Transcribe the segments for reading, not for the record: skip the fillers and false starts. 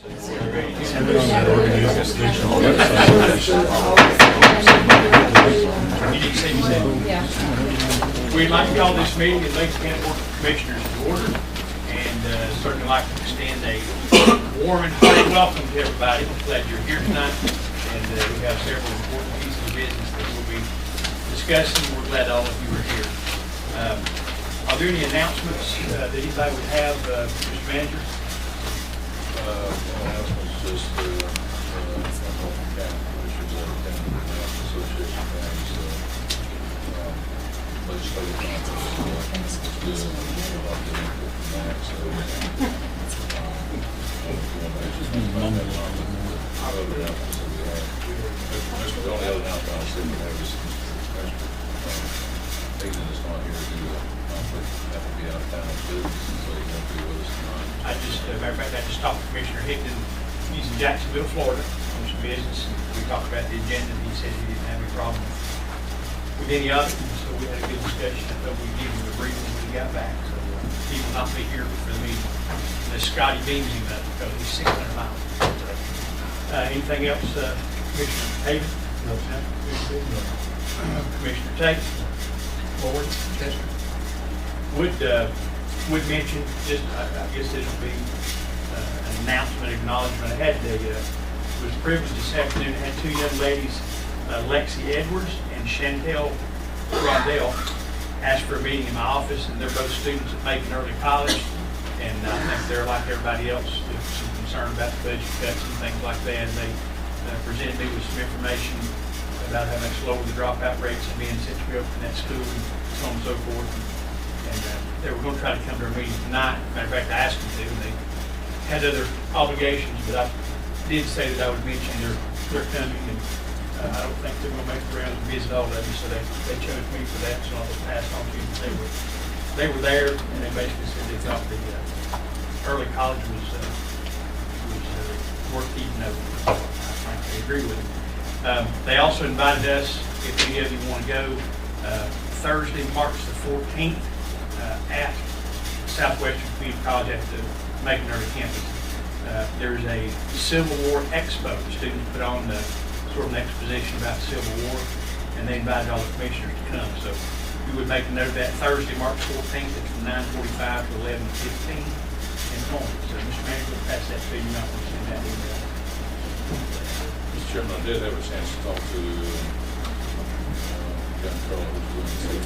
We'd like to call this meeting of Macon County Board of Commissioners to order, and certainly like to extend a warm and hearty welcome to everybody. Glad you're here tonight, and we have several important pieces of business that we'll be discussing. We're glad all of you are here. Are there any announcements that anybody would have, Mr. Manager? Announcements just County Commissioners of the County Association things, legislative conference, good, a lot of input from that, so, other announcements that we have. The only other announcement I said we have is, Nathan is not here due to conflict, have to be out of town on business, so he won't be with us tonight. Matter of fact, I just talked to Commissioner Hickton. He's in Jacksonville, Florida, on some business. We talked about the agenda, and he said he didn't have any problem with any of it. So we had a good discussion. I thought we'd give him a briefing when he got back. So he will not be here for the meeting unless Scotty beams him up because he's 600 miles. Anything else, Commissioner Haven? No, sir. Commissioner Tate? Board? Yes, sir. Would mention, just I guess this will be an announcement, acknowledgement. I was privileged this afternoon. I had two young ladies, Lexi Edwards and Chantel Rondell, asked for a meeting in my office, and they're both students at Macon Early College, and I think they're like everybody else, with some concern about the budget cuts and things like that. And they presented me with some information about how much lower the dropout rates have been since we opened that school, and so on and so forth. And they were going to try to come to our meeting tonight. Matter of fact, I asked them to, and they had other obligations, but I did say that I would mention they're coming, and I don't think they're going to make the rounds and visit all of them, so they chose me for that, so I'll just pass on to you. They were there, and they basically said they thought the early college was worth keeping open. I frankly agree with them. They also invited us, if any of you want to go, Thursday, March the 14th, at Southwestern Community College at the Macon Early campus. There's a Civil War Expo. The students put on sort of an exposition about the Civil War, and they invited all the commissioners to come. So we would make a note of that Thursday, March 14th. It's from 9:45 to 11:15 in the morning. So, Mr. Manager, we'll pass that to you. Not going to send that email. Mr. Chairman, I did have a chance to talk to John Carl, who's doing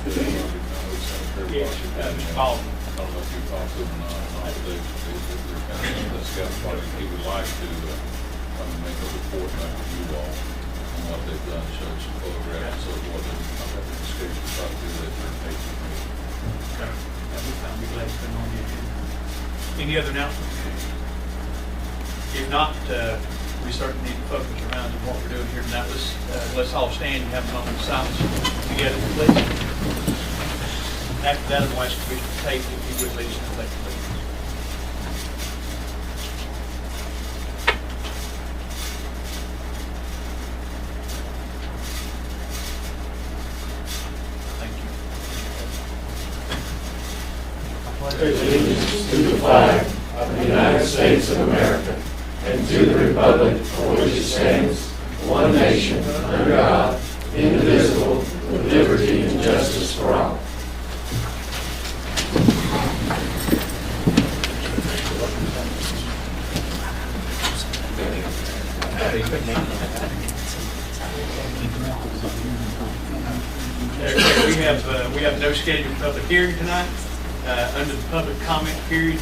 Yes, Mr. Baldwin. I don't know if you talked to him or not, they're kind of the scout party. He would like to come and make a report back to you all on what they've done, show some photographs of what they've done. I've been scared to try to do that during Macon meeting. Okay. I'll be glad to put on the agenda. Any other announcements? If not, we certainly need to focus around on what we're doing here tonight. Let's all stand and have a moment of silence together, please. After that, otherwise, Commissioner Tate, if you would lead us in the pledge, please. Thank you. I pledge allegiance to the flag of the United States of America and to the republic for which it stands, one nation, under God, indivisible, with liberty and justice for all. We have no scheduled public hearing tonight. Under the public comment period,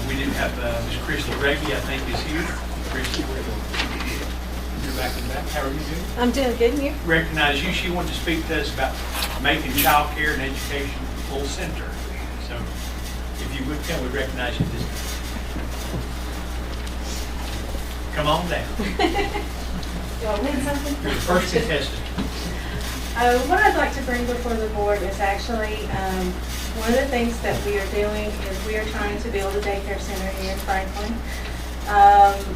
we did have Ms. Christy Raby, I think, is here. Christy, you're back in the back. How are you doing? I'm doing good, and you? Recognize you. She wanted to speak to us about Macon Child Care and Education Full Center. So, if you would come, we recognize you. Come on down. You want to win something? You're the first contestant. What I'd like to bring before the board is actually one of the things that we are doing is we are trying to build a daycare center here in Franklin.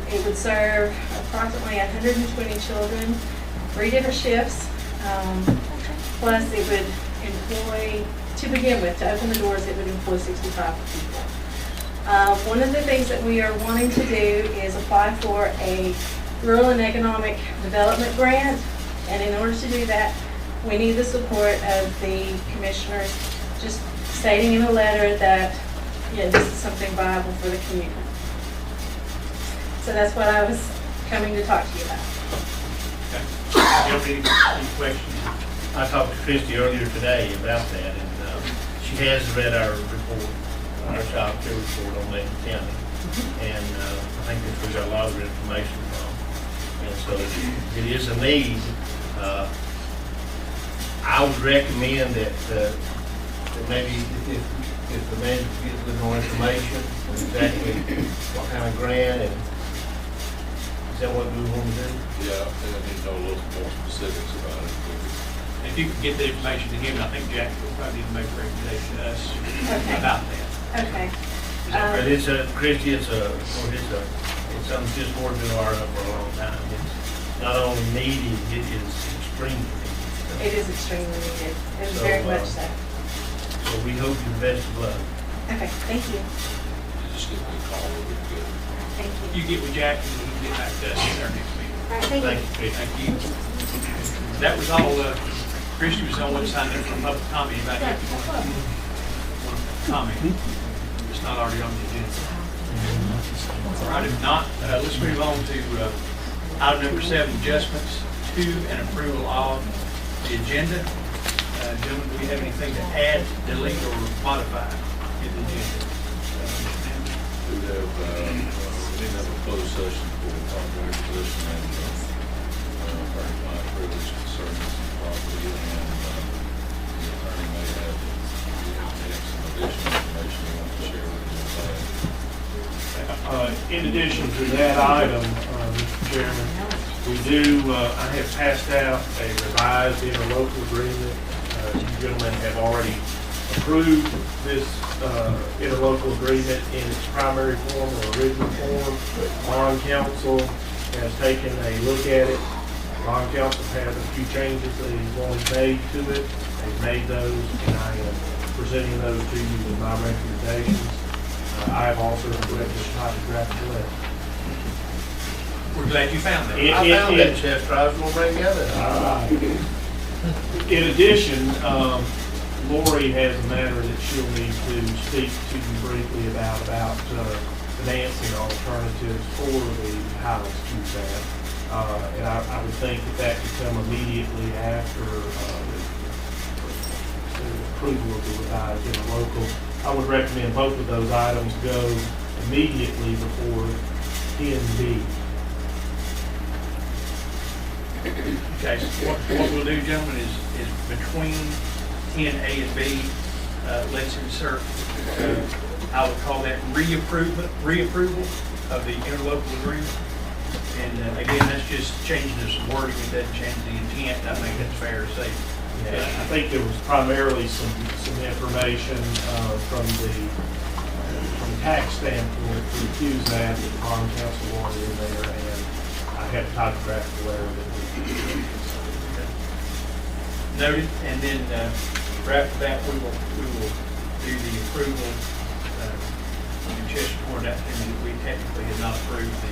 It would serve approximately 120 children, 3 different shifts. Plus, it would employ, to begin with, to open the doors, it would employ 65 people. One of the things that we are wanting to do is apply for a rural and economic development grant. And in order to do that, we need the support of the commissioners, just stating in a letter that, yeah, this is something viable for the community. So that's what I was coming to talk to you about. Okay. Do you have any questions? I talked to Christy earlier today about that, and she has read our report, our child care report on Macon County, and I think that we got a lot of information from. And so it is a need. I would recommend that maybe if the manager gets a little more information, exactly what kind of grant, and is that what we want to do? Yeah, I need to know a little more specifics about it. If you could get the information to him, I think Jack will probably need to make a recommendation to us Okay. about that. Okay. But it's Christy, it's something this board's been hard on for a long time. It's not only needed, it is extremely needed. It is extremely needed. It is So, very much so. So we hope you the best of luck. Okay, thank you. Just give me a call, we'll be good. Thank you. You get with Jack and we can get back to us in our next meeting. All right, thank Thank you. you, Christy. Thank you. That was all, Christie was the only one signed up for public comment. About if you want to comment. It's not already on the agenda. All right, if not, let's move on to item number 7, adjustments to and approval of the agenda. Gentlemen, do we have anything to add, delete, or modify in the agenda? We need to have a closed session for contract position and attorney-client privilege concerning some property, and the attorney may have some additional information he wants to share with you. In addition to that item, Mr. Chairman, we do, I have passed out a revised interlocal agreement. You gentlemen have already approved this interlocal agreement in its primary form or original form. Bond counsel has taken a look at it. Bond counsel has a few changes that he's wanted made to it. They've made those, and I am presenting those to you with my recommendations. I have also requested Todd to draft the letter. We're glad you found that. I found that, Chester. I was going to bring that up. In addition, Lori has a matter that she'll need to speak to you briefly about financing alternatives for the Highlands QSAP. And I would think that could come immediately after the approval of the revised interlocal. I would recommend both of those items go immediately before 10B. Okay, so what we'll do, gentlemen, is between 10A and B, let's insert, I would call that reapproval of the interlocal agreement. And again, that's just changing some wording. It doesn't change the intent. I think that's fair to say. Yeah, I think there was primarily some information from the tax standpoint to accuse that the bond counsel wanted in there, and I have typographed the letter that we Noted, and then right after that, we will do the approval. And Chester pointed out to me that we technically had not approved the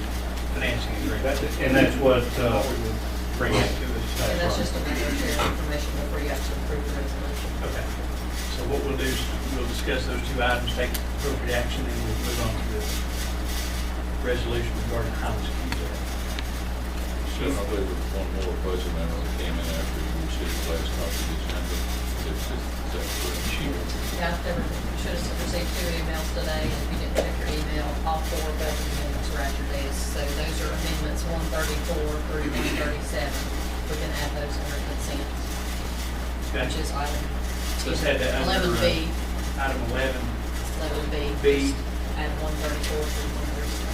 financing agreement. and that's what We will bring that to us. And that's just a matter of sharing information before you have to approve the resolution. Okay. So what we'll do is we'll discuss those two items, take appropriate action, and we'll move on to the resolution regarding Highlands QSAP. So I believe there was one more budget amendment that came in after you received the last copy of the agenda. Is that correct? Yeah, you should have received 2 emails today, and if you didn't check your email, all 4 budget amendments are at your desk. So those are amendments 134 through 137. We can add those under consent, Okay. which is item Let's add that under 11B. item 11. 11B. B. Add 134 through 137.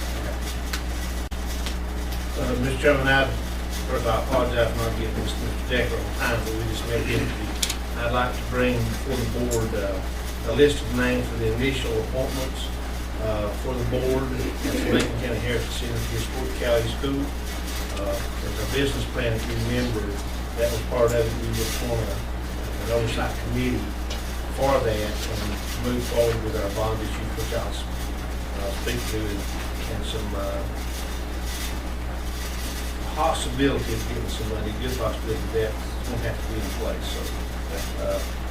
Mr. Chairman, first I apologize for not getting Mr. Decker on time, but we just made it. I'd like to bring before the board a list of names for the initial appointments for the board at the Macon County Heritage Center for Sport County School. There's a business plan, if you remember, that was part of it. We would form an oversight committee for that and move forward with our bond issue, which I'll speak to, and some possibility of getting some money, good possibility that it's gonna have to be in place, so,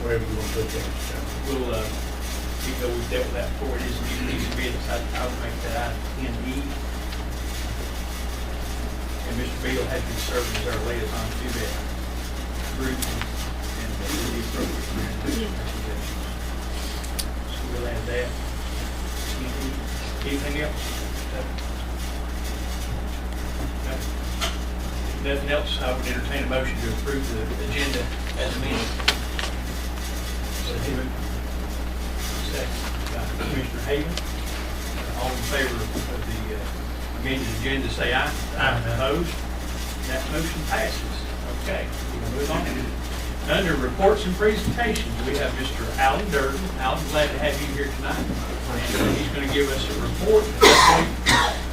wherever you want to put that, Mr. Chairman. We'll, even though we've dealt with that before, it is new piece of business, I would make that item E. And Mr. Beal has been serving as our liaison to that group and the appropriate recommendations. So we'll add that. Anything else? No. If nothing else, I would entertain a motion to approve the agenda as amended. Second, by Commissioner Haven. All in favor of the amended agenda, say aye. Aye. Opposed? That motion passes. Okay, we'll move on. Under reports and presentations, we have Mr. Alan Durden. Alan, glad to have you here tonight. And he's going to give us a report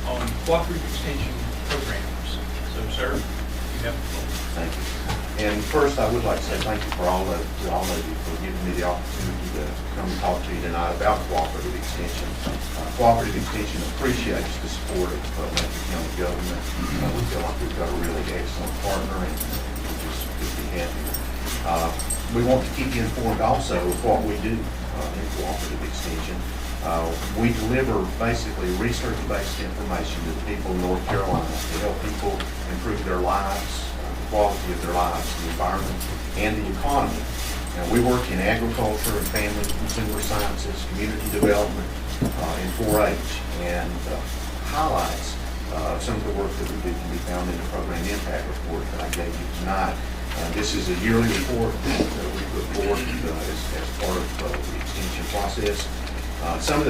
on cooperative extension programs. So, sir, you have the floor. Thank you. And first, I would like to say thank you for all of you for giving me the opportunity to come and talk to you tonight about cooperative extension. Cooperative extension appreciates the support of Macon County government. We feel like we've got a really excellent partner, and we just could be happy. We want to keep you informed also of what we do in cooperative extension. We deliver basically research-based information to the people of North Carolina to help people improve their lives, the quality of their lives, the environment, and the economy. Now, we work in agriculture and family consumer sciences, community development, and 4-H, and highlights of some of the work that we do can be found in the program impact report that I gave you tonight. This is a yearly report that we put forward as part of the extension process. Some of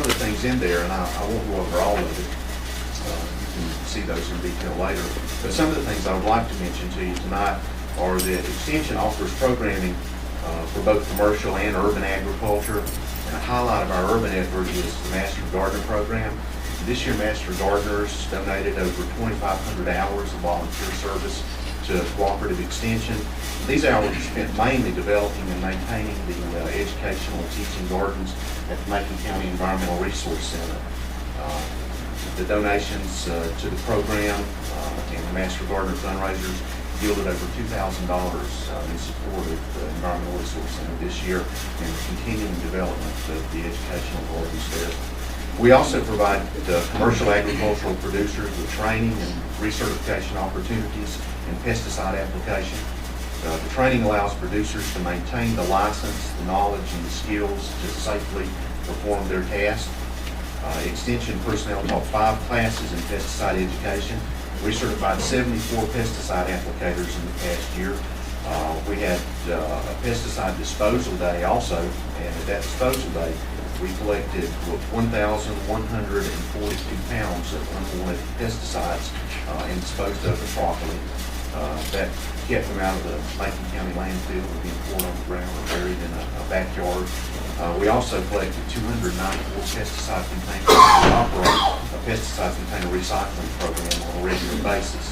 the things in there, and I won't go over all of it. You can see those in detail later. But some of the things I would like to mention to you tonight are that Extension offers programming for both commercial and urban agriculture. And a highlight of our urban effort is the Master Gardener program. This year, Master Gardeners donated over 2,500 hours of volunteer service to cooperative extension. These hours are spent mainly developing and maintaining the educational and teaching gardens at the Macon County Environmental Resource Center. The donations to the program and the Master Gardener fundraisers yielded over $2,000 in support of the Environmental Resource Center this year and the continuing development of the educational gardens there. We also provide commercial agricultural producers with training and recertification opportunities and pesticide application. The training allows producers to maintain the license, the knowledge, and the skills to safely perform their tasks. Extension personnel taught 5 classes in pesticide education. We certified 74 pesticide applicators in the past year. We had a pesticide disposal day also, and at that disposal day, we collected 1,142 pounds of unwanted pesticides and disposed of them properly. That kept them out of the Macon County landfill and being poured on the ground or buried in a backyard. We also collected 294 pesticide containers. We operate a pesticide container recycling program on a regular basis.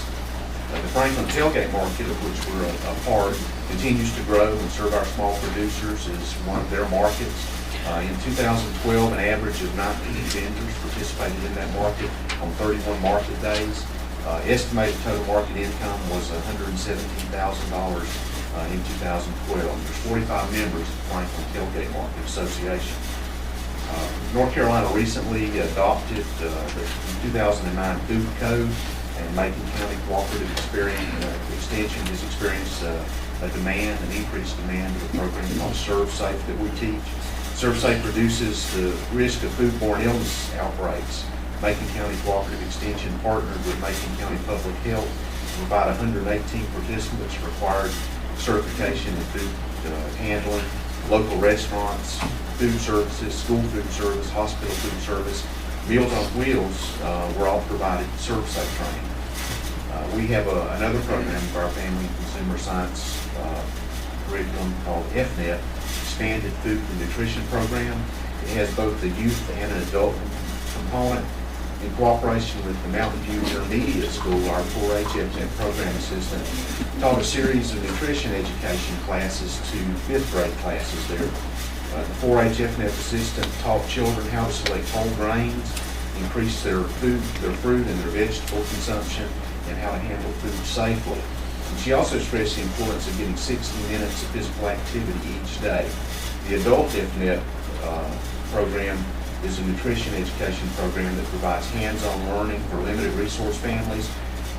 The Franklin Tailgate Market, of which we're a part, continues to grow and serve our small producers as one of their markets. In 2012, an average of 19 vendors participated in that market on 31 market days. Estimated total market income was $117,000 in 2012. There's 45 members of the Franklin Tailgate Market Association. North Carolina recently adopted the 2009 Food Code, and Macon County Cooperative Extension has experienced a demand, an increased demand of a program called Serve Safe that we teach. Serve Safe reduces the risk of foodborne illness outbreaks. Macon County Cooperative Extension partnered with Macon County Public Health to provide 118 participants required certification in food handling, local restaurants, food services, school food service, hospital food service, Meals on Wheels were all provided Serve Safe training. We have another program for our family and consumer science curriculum called FNET, Expanded Food and Nutrition Program. It has both the youth and an adult component. In cooperation with the Mountain View Intermediate School, our 4-H FNET program assistant taught a series of nutrition education classes to 5th grade classes there. The 4-H FNF assistant taught children how to select whole grains, increase their fruit and their vegetable consumption, and how to handle food safely. And she also stressed the importance of getting 60 minutes of physical activity each day. The adult FNF program is a nutrition education program that provides hands-on learning for limited resource families.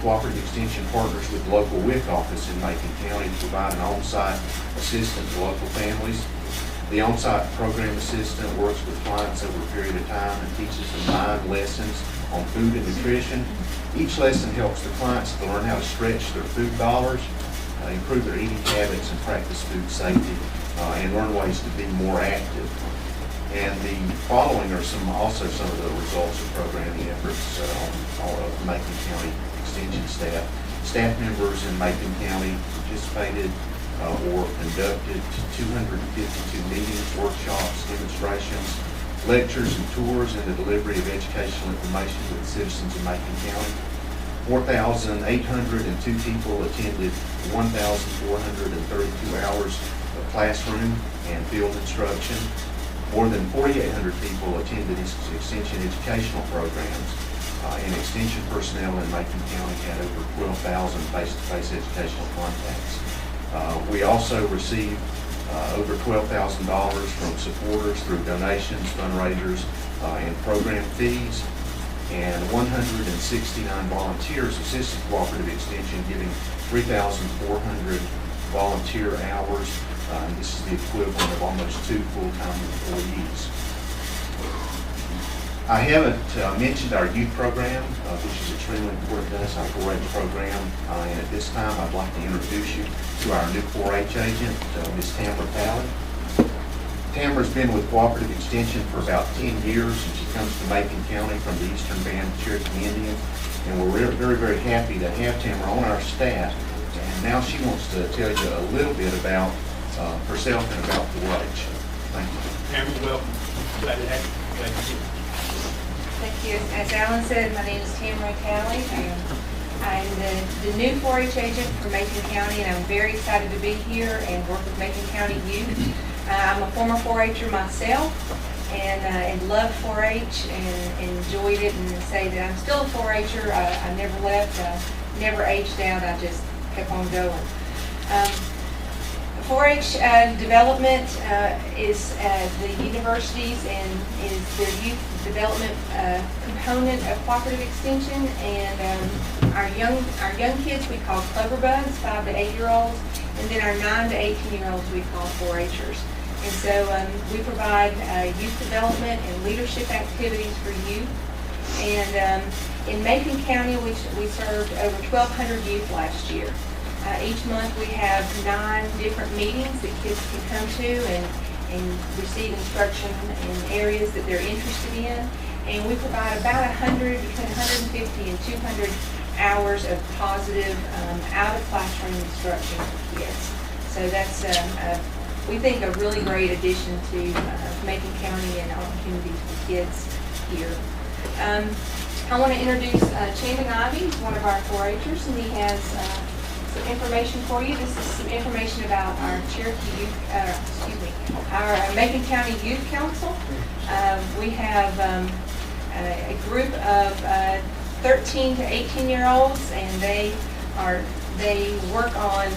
Cooperative Extension partners with the local WIC office in Macon County to provide an on-site assistant to local families. The on-site program assistant works with clients over a period of time and teaches them 9 lessons on food and nutrition. Each lesson helps the clients to learn how to stretch their food dollars, improve their eating habits, and practice food safety, and learn ways to be more active. And the following are also some of the results of programming efforts on all of Macon County Extension staff. Staff members in Macon County participated or conducted 252 meetings, workshops, demonstrations, lectures, and tours in the delivery of educational information to the citizens of Macon County. 4,802 people attended 1,432 hours of classroom and field instruction. More than 4,800 people attended extension educational programs, and extension personnel in Macon County had over 12,000 face-to-face educational contacts. We also received over $12,000 from supporters through donations, fundraisers, and program fees, and 169 volunteers assisted Cooperative Extension, giving 3,400 volunteer hours. This is the equivalent of almost 2 full-time employees. I haven't mentioned our youth program, which is extremely important to us, our 4-H program. And at this time, I'd like to introduce you to our new 4-H agent, Ms. Tamara Talley. Tamara's been with Cooperative Extension for about 10 years, and she comes to Macon County from the Eastern Band of Cherokee Indians. And we're very, very happy to have Tamara on our staff. And now she wants to tell you a little bit about herself and about 4-H. Thank you. Tamara, welcome. Glad to have you. Glad to see you. Thank you. As Alan said, my name is Tamara Talley. I'm the new 4-H agent for Macon County, and I'm very excited to be here and work with Macon County youth. I'm a former 4-H'er myself, and loved 4-H and enjoyed it, and say that I'm still a 4-H'er. I never left, never aged out. I just kept on going. 4-H development is the universities and is their youth development component of Cooperative Extension, and our young kids we call Clever Bugs, 5 to 8-year-olds, and then our 9 to 18-year-olds we call 4-H'ers. And so we provide youth development and leadership activities for youth. And in Macon County, we served over 1,200 youth last year. Each month we have 9 different meetings that kids can come to and receive instruction in areas that they're interested in. And we provide about between 150 and 200 hours of positive out-of-classroom instruction for kids. So that's, we think, a really great addition to Macon County and opportunities for kids here. I want to introduce Chandon Ivey, who's one of our 4-H'ers, and he has some information for you. This is some information about our Cherokee Youth, our Macon County Youth Council. We have a group of 13 to 18-year-olds, and they work on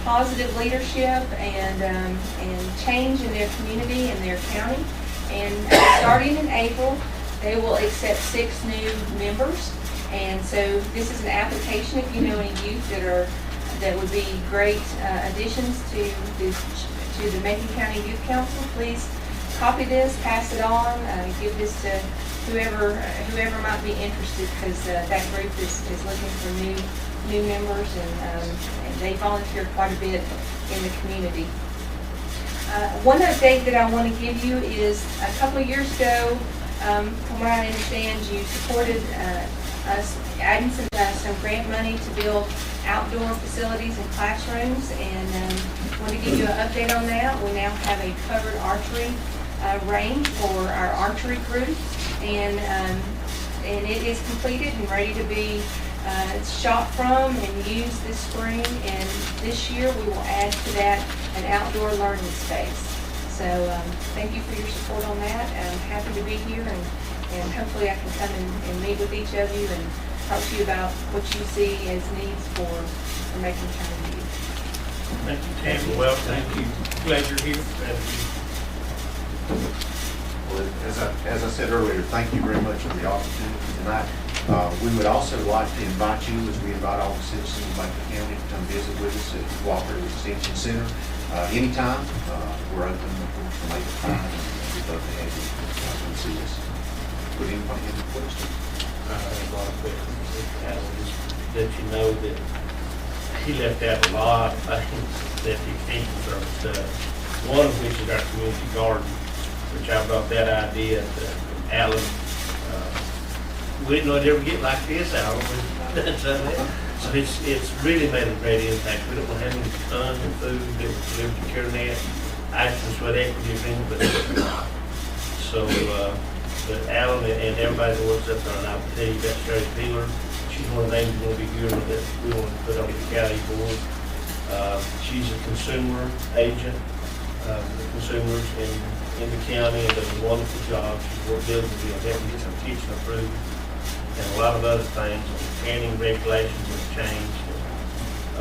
positive leadership and change in their community and their county. And starting in April, they will accept 6 new members. And so this is an application. If you know any youth that would be great additions to the Macon County Youth Council, please copy this, pass it on, give this to whoever might be interested, because that group is looking for new members, and they volunteer quite a bit in the community. One update that I want to give you is a couple of years ago, from what I understand, you supported us adding some grant money to build outdoor facilities and classrooms, and I want to give you an update on that. We now have a covered archery range for our archery group, and it is completed and ready to be shot from and used this spring. And this year we will add to that an outdoor learning space. So thank you for your support on that. I'm happy to be here, and hopefully I can come and meet with each of you and talk to you about what you see as needs for Macon County youth. Thank you, Tammy. Well, thank you. Glad you're here. Well, as I said earlier, thank you very much for the opportunity tonight. We would also like to invite you, as we invite all the citizens of Macon County, to come visit with us at the Cooperative Extension Center anytime. We're open, of course, from 8 to 5, and we'd love to have you come see us. Would anybody have any questions? I have a lot of questions. I'll just let you know that he left out a lot of things that the extension service does. One of which is our community garden, which I brought that idea to Alan. We didn't know it'd ever get like this, Alan. So it's really made a great impact. We don't have any tons of food that was delivered to CareNet. Items with equity agreement, but so but Alan and everybody that works up there, and I will tell you about Sherry Peeler. She's one of the names we're going to be good that we want to put on the county board. She's a consumer agent, the consumers in the county, and does a wonderful job. She's worked diligently on helping get some kitchen approved and a lot of other things. Canning regulations have changed.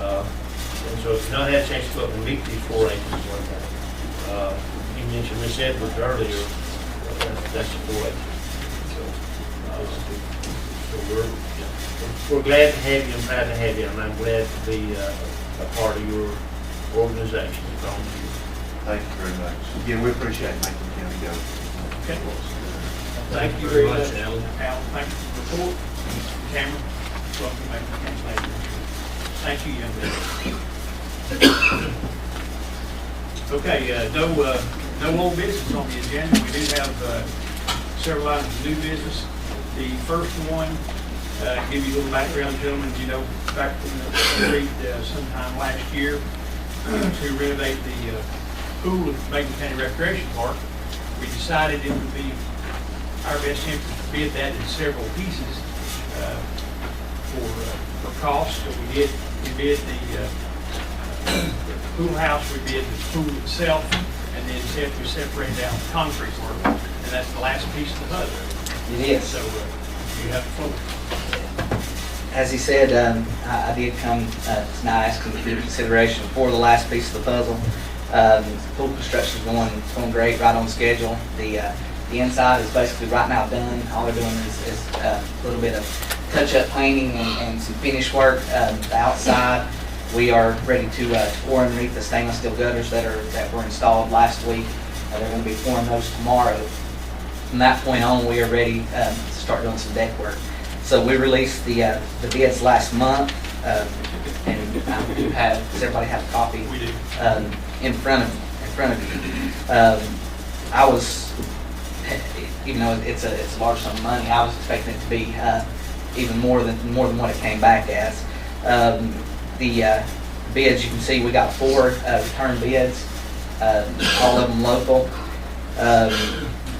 And so if you don't have a chance to go up and meet these 4 agents one time, you mentioned Miss Edwards earlier. That's the 4 agents. So we're glad to have you and proud to have you, and I'm glad to be a part of your organization. Thank you very much. Again, we appreciate Macon County Go. Okay. Thank you very much, Alan. Alan, thank you for the report. Cameron, welcome back to Macon. Thank you, young lady. Okay, no old business on the agenda. We do have several items of new business. The first one, give you a little background, gentlemen. You know, back in the street sometime last year to renovate the pool at Macon County Recreation Park, we decided it would be our best interest to bid that in several pieces for cost. So we bid the pool house, we bid the pool itself, and then we separated out the concrete work, and that's the last piece of the puzzle. It is. So you have the floor. As he said, I did come tonight asking for your consideration for the last piece of the puzzle. Pool construction is going great, right on schedule. The inside is basically right now done. All they're doing is a little bit of touch-up painting and some finish work. The outside, we are ready to pour underneath the stainless steel gutters that were installed last week. They're going to be pouring those tomorrow. From that point on, we are ready to start doing some deck work. So we released the bids last month, and does everybody have a copy? We do. In front of you. I was, even though it's a large sum of money, I was expecting it to be even more than what it came back as. The bids, you can see we got 4 return bids, all of them local.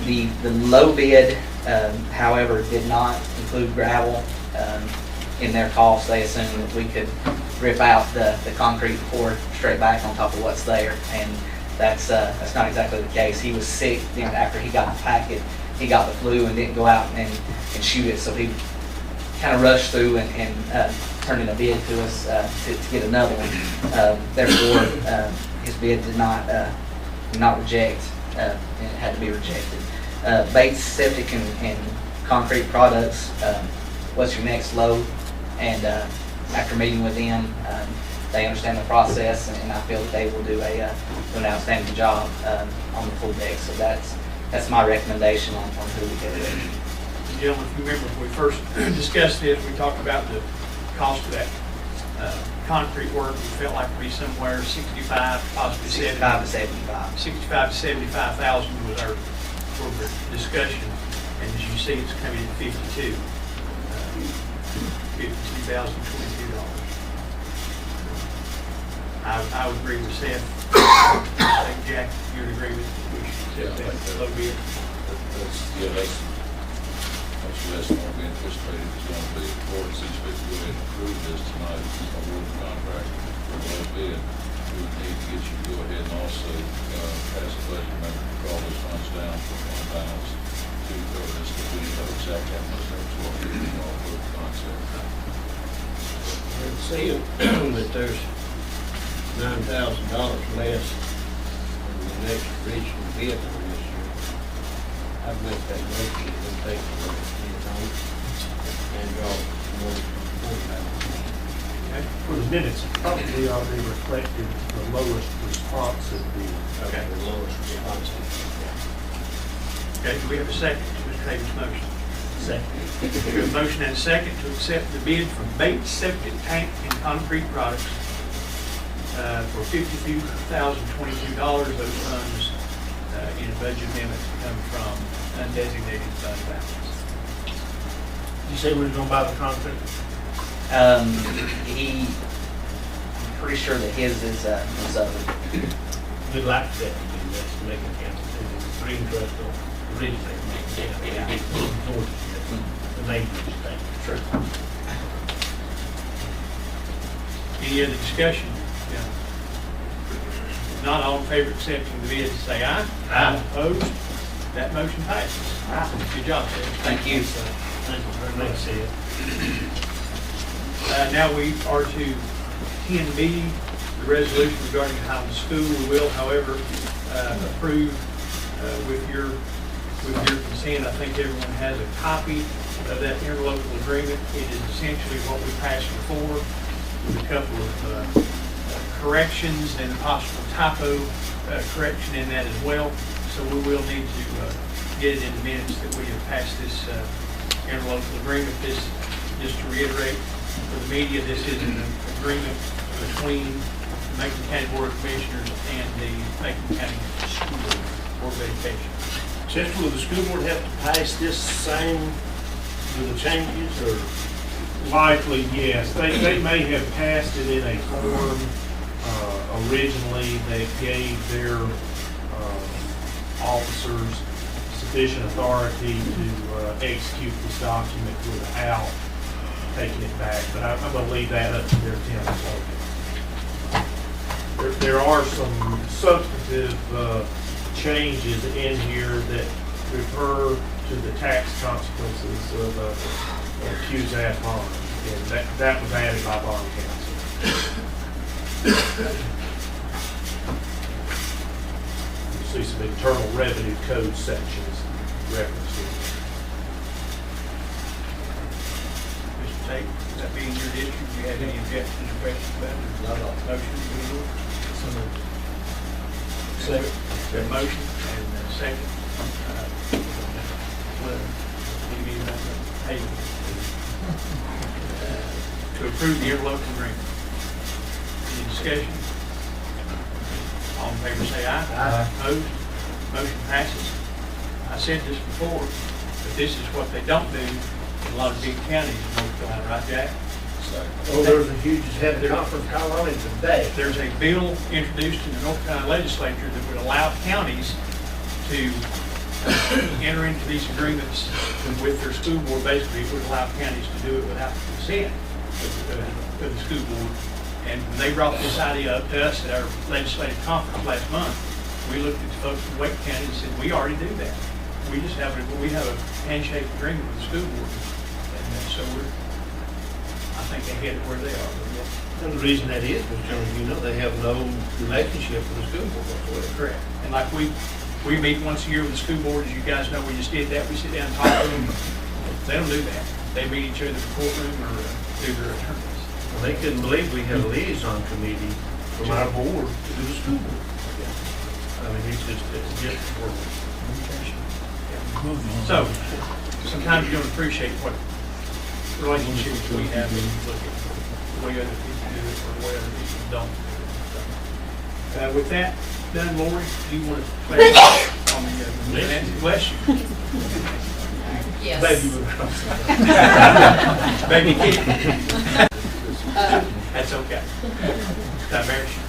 The low bid, however, did not include gravel in their cost. They assumed that we could rip out the concrete and pour it straight back on top of what's there, and that's not exactly the case. He was sick after he got the packet. He got the flu and didn't go out and shoot it, so he kind of rushed through and turned in a bid to us to get another one. Therefore, his bid did not reject. It had to be rejected. Bates Septic and Concrete Products was your next low, and after meeting with them, they understand the process, and I feel that they will do an outstanding job on the full deck. So that's my recommendation on who we get it. Gentlemen, if you remember when we first discussed this, we talked about the cost of that concrete work. We felt like it'd be somewhere 65, possibly 65 to 75. 65 to 75,000 was our sort of discussion, and as you see, it's coming in 52. $52,022. I would agree with Seth. I think Jack, you would agree with we should accept that low bid. That's less than what we anticipated it was going to be. The board seems to go ahead and approve this tonight. It's going to award the contract for the low bid. we would need to get you to go ahead and also pass a budget amendment to call those funds down for fund balance to cover this, that we know exactly how much that's what we're doing all for the concept. And seeing that there's $9,000 less than the next original bid on this year, I'd make that motion and take the rest of it on and draw more than Okay. For the minutes, probably ought to be reflected the lowest responsive bid. Okay. the lowest response. Okay, do we have a second to Mr. Davis' motion? Second. We have a motion and a second to accept the bid from Bates Septic Tank and Concrete Products for $52,022. Those funds in a budget amendment come from undesignated fund balance. You say we were gonna buy the concrete? I'm pretty sure that his is We'd like that, that's Macon County, Green Trust, originally, the neighbors thing. Sure. Any other discussion? Yeah. If not, all in favor of accepting the bid, say aye. Aye. Opposed? That motion passes. Good job, Ted. Thank you. Thank you very much, Sid. Now we are to 10B, the resolution regarding Highland School. We will, however, approve with your consent. I think everyone has a copy of that interlocal agreement. It is essentially what we passed before with a couple of corrections and a possible typo correction in that as well. So we will need to get it in the minutes that we have passed this interlocal agreement. This, just to reiterate for the media, this is an agreement between the Macon County Board of Commissioners and the Macon County School Board of Education. Jeff, will the school board have to pass this same with the changes, or? Likely, yes. They may have passed it in a form originally that gave their officers sufficient authority to execute this document without taking it back, but I'm going to leave that up to their counsel. There are some substantive changes in here that refer to the tax consequences of QZAP bond, and that was added by bond counsel. You'll see some internal revenue code sections referenced here. Mr. Tate, that being your district, do you have any objections or questions about it? Not all. Motion, second. We have a motion and a second. To approve the interlocal agreement. Any discussion? All in favor say aye. Aye. Opposed? Motion passes. I said this before, but this is what they don't do in a lot of big counties in North Carolina, right, Jack? Oh, there's a huge, had a conference call on it today. There's a bill introduced in the North Carolina legislature that would allow counties to enter into these agreements with their school board. Basically, it would allow counties to do it without the consent of the school board. And when they brought this idea up to us at our legislative conference last month, we looked at the folks from Wake County and said, we already do that. We just have a handshake agreement with the school board. And so I think they get it where they are. And the reason that is, Mr. Jones, you know, they have no relationship with the school board whatsoever. Correct. And like we meet once a year with the school board, as you guys know, we just did that. We sit down and talk to them. They don't do that. They meet each other in the courtroom or do their attorneys. Well, they couldn't believe we had a liaison committee from our board to do the school board. I mean, it's just horrible. So, sometimes you don't appreciate what relationships we have and you look at the way other people do it or the way other people don't do it. With that done, Lori, do you want to clarify on the Nancy, bless you. Yes. Baby kid. That's okay. Diversion.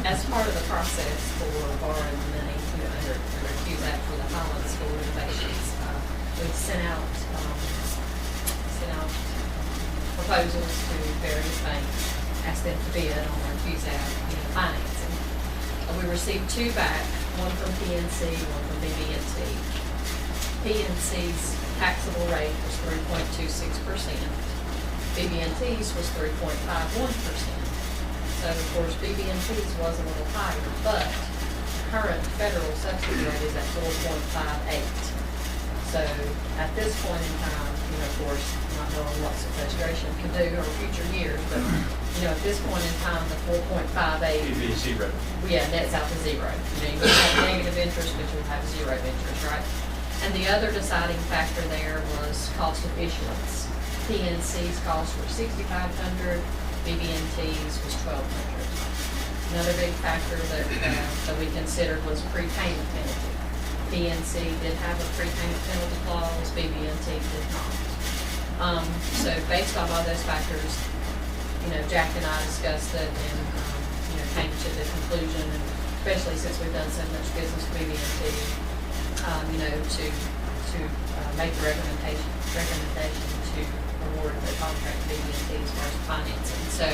As part of the process for borrowing money under QZAP for the Highland School renovations, we've sent out proposals to various banks. ask them to bid on our QZAP financing. We received 2 back, one from PNC, one from BB&T. PNC's taxable rate was 3.26%. BB&T's was 3.51%. So of course, BB&T's was a little higher, but current federal subsidy rate is at 4.58. So at this point in time, of course, not knowing what sequestration can do or future years, but, at this point in time, the 4.58. It'd be zero. Yeah, nets out to zero. You have negative interest, but you'll have zero interest, right? And the other deciding factor there was cost of issuance. PNC's costs were $6,500, BB&T's was $1,200. Another big factor that we considered was prepayment penalty. PNC did have a prepayment penalty clause, BB&T did not. So based off all those factors, Jack and I discussed it and, came to the conclusion, and especially since we've done so much business with BB&T, to make the recommendation to award the contract to BB&T as far as financing. So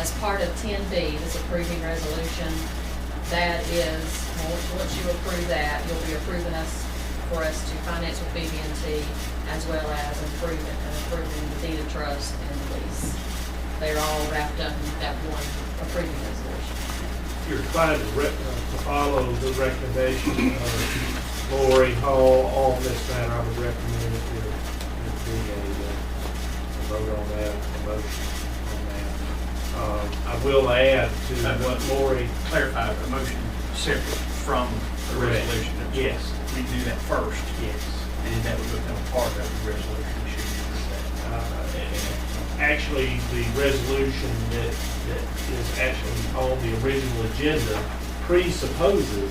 as part of 10B, this approving resolution, that is, once you approve that, you'll be approving for us to finance with BB&T as well as approving the deed of trust and the lease. They're all wrapped up in that one approving resolution. You're inclined to follow the recommendation of Lori Hall on this matter. I would recommend that there be a vote on that, a motion on that. I will add to what Lori Clarify, a motion separate from the Correct. resolution. Yes. We do that first, Yes. and then that would become part of the resolution. Actually, the resolution that is actually on the original agenda presupposes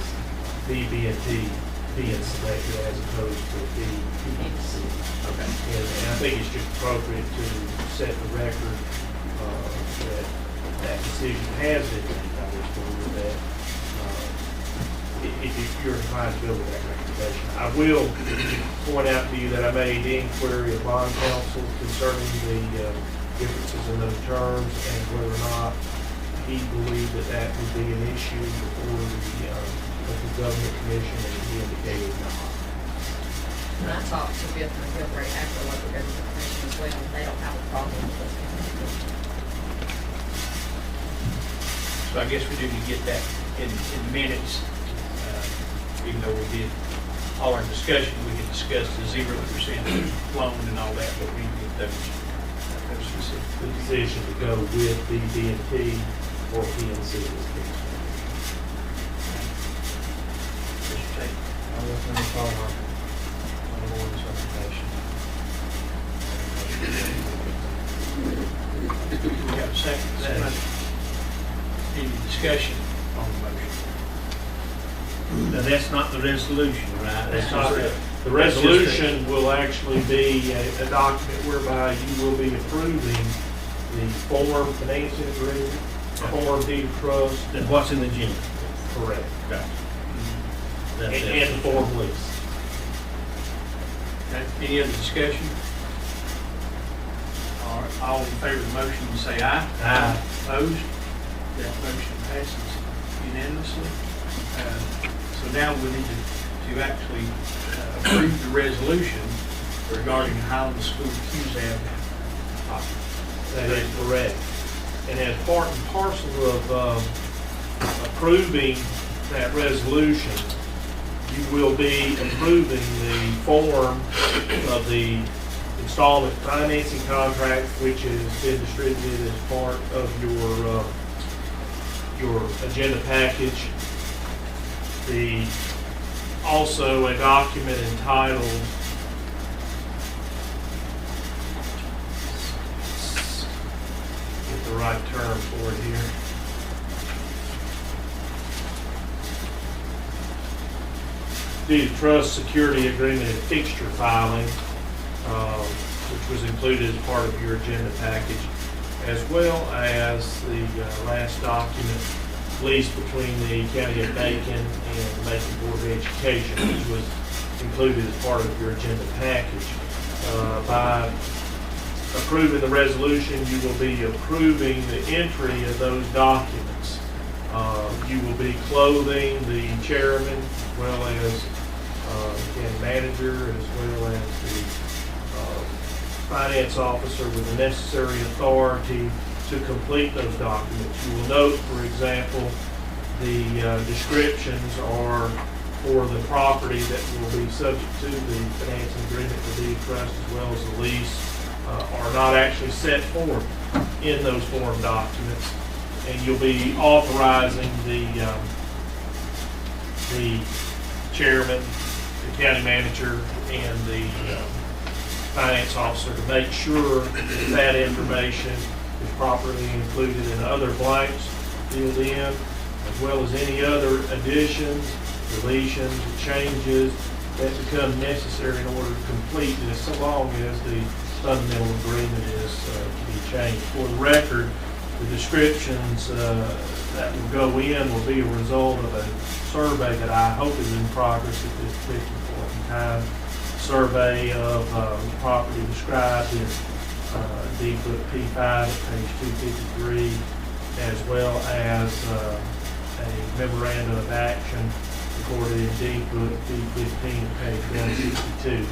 BB&T being selected as opposed to BB&C. Okay. And I think it's just appropriate to set the record that decision has been made. I was told that if you're inclined to go with that recommendation. I will point out to you that I made inquiry of bond counsel concerning the differences in those terms and whether or not he believed that would be an issue before the local government commission, and he indicated not. And I talked to Bill and Gilbert after the local government commission as well, and they don't have a problem with this. So I guess we do need to get that in minutes, even though we did all our discussion, we had discussed the 0% loan and all that, but we need to get those specific. The decision to go with BB&T or PNC is being Mr. Tate. I will send a call on the board's recommendation. We have a second to that motion. Any discussion on the motion? Now, that's not the resolution, right? That's not just it. The resolution will actually be a document whereby you will be approving the form financing agreement, form deed of trust. That's what's in the agenda. Correct. Okay. And the form lease. Okay, any other discussion? All right, all in favor of the motion, say aye. Aye. Opposed? That motion passes unanimously. So now we need to actually approve the resolution regarding Highland School QZAB. That is correct. And as part and parcel of approving that resolution, you will be approving the form of the installment financing contract, which has been distributed as part of your agenda package. Also a document entitled get the right term for it here. Deed of trust security agreement and fixture filing, which was included as part of your agenda package, as well as the last document, lease between the County of Macon and the Macon Board of Education, which was included as part of your agenda package. By approving the resolution, you will be approving the entry of those documents. You will be clothing the chairman as well as again, manager as well as the finance officer with the necessary authority to complete those documents. You will note, for example, the descriptions are for the property that will be subject to the financing agreement, the deed of trust, as well as the lease, are not actually set forth in those form documents. And you'll be authorizing the chairman, the county manager, and the finance officer to make sure that that information is properly included in other blanks filled in, as well as any other additions, deletions, changes that become necessary in order to complete this, so long as the fundamental agreement is to be changed. For the record, the descriptions that will go in will be a result of a survey that I hope is in progress at this particular point in time. Survey of the property described in deed book P5 at page 253, as well as a memorandum of action recorded in deed book P15 at page 162.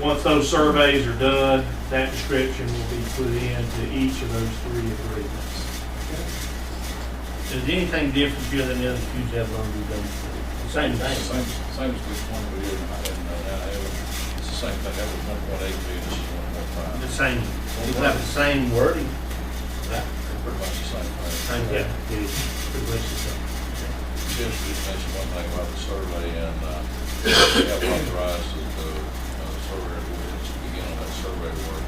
Once those surveys are done, that description will be put into each of those three agreements. Is there anything different here than the other few that have already done? The same thing. Same as this one we did, it's the same thing, that was 1.8 million, this is 1.5. The same, it'll have the same wording. Pretty much the same thing. Same, yeah, it is pretty much the same. Just mention one thing about the survey, and we have authorized the surveyor to begin on that survey work.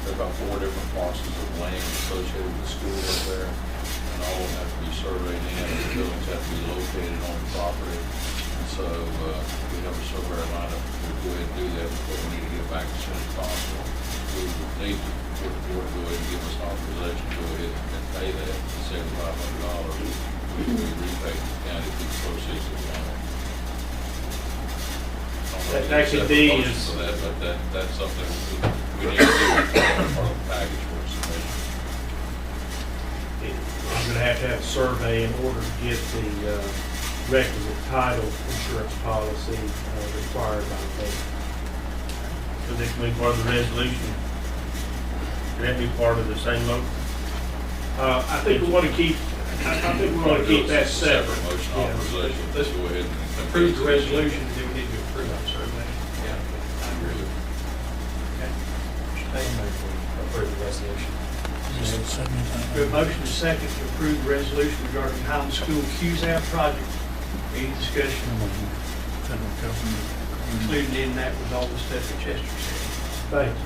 There are about 4 different parcels of land associated with the school up there, and all of them have to be surveyed in, and the buildings have to be located on the property. And so we have a surveyor lined up to go ahead and do that, but we need to get back as soon as possible. We need for the board to go ahead and give us authorization to go ahead and pay that $7,500. We repay the county through the proceeds of the county. That could be is for that, but that's something we need to do as part of the package for submission. I'm going to have a survey in order to get the requisite title insurance policy required by the state. So this can be part of the resolution. Can that be part of the same motion? I think we want to keep. I think we want to keep that separate. Motion Yeah. authorization, let's go ahead and Approve the resolution, then we need to approve the survey. Yeah, I agree with you. Approve the resolution. We have a motion and a second to approve the resolution regarding Highland School QZAP project. Any discussion? Included in that was all the stuff that Chester said. Thank you.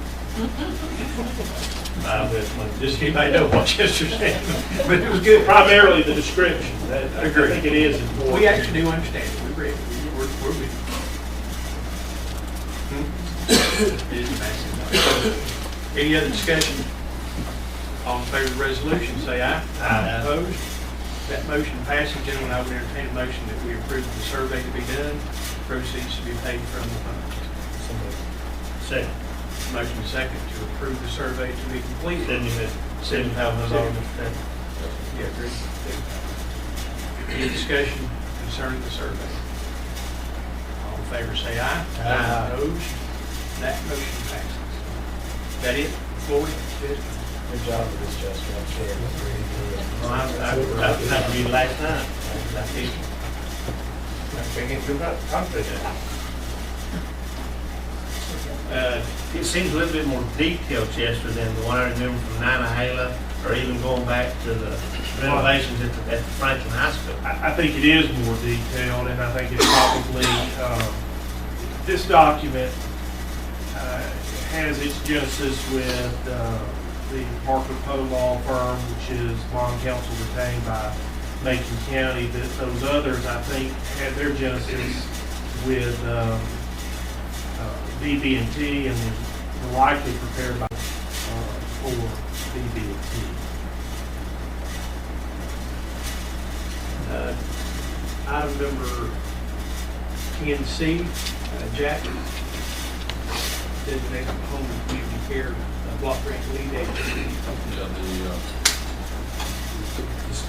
Just anybody know what Chester said, but it was good. Primarily the description. I Agree. think it is important. We actually do understand it. We read it. We're with you. It is massive. Any other discussion? All in favor of the resolution, say aye. Aye. Opposed? That motion passes. Gentlemen, I would entertain a motion that we approve the survey to be done, proceeds to be paid from the funds. Second. Motion and second to approve the survey to be completed. $7,500. Yeah, agree. Any discussion concerning the survey? All in favor, say aye. Aye. Opposed? That motion passes. That it? Floyd? Good job with this, Chester. I'm sure. I read last night. It seems a little bit more detailed, Chester, than the one I remember from Nanahala, or even going back to the renovations at the Franklin High School. I think it is more detailed, and I think it's probably, this document has its genesis with the Parker Poe Law Firm, which is bond counsel retained by Macon County. Those others, I think, had their genesis with BB&T and were likely prepared by for BB&T. Item number 10C, Jack. designated home and community care block grant lead agency. Yeah,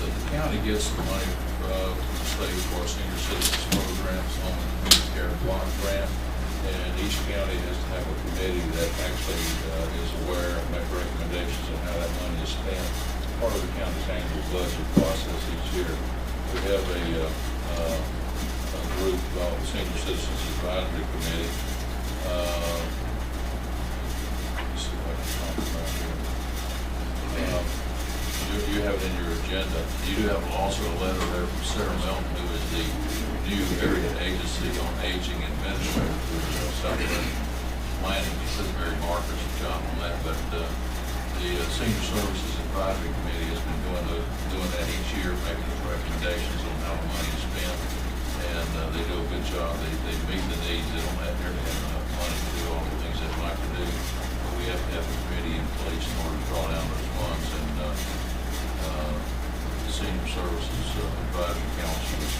the county gets the money from the state for senior citizens programs, home and community care block grant, and each county has to have a committee that actually is aware and make recommendations on how that money is spent. Part of the county's annual budget process each year. We have a group called the Senior Citizens Advisory Committee. Let's see if I can talk about here. You have it in your agenda. You do have also a letter there from Sarah Melton, who is the new area agency on aging administrator for Southwest Planning. He says Mary Marcus and John on that, but the Senior Services Advisory Committee has been doing that each year, making those recommendations on how the money is spent, and they do a good job. They meet the needs. They don't have nearly enough money to do all the things they'd like to do, but we have to have a committee in place in order to draw down those funds. And the Senior Services Advisory Council is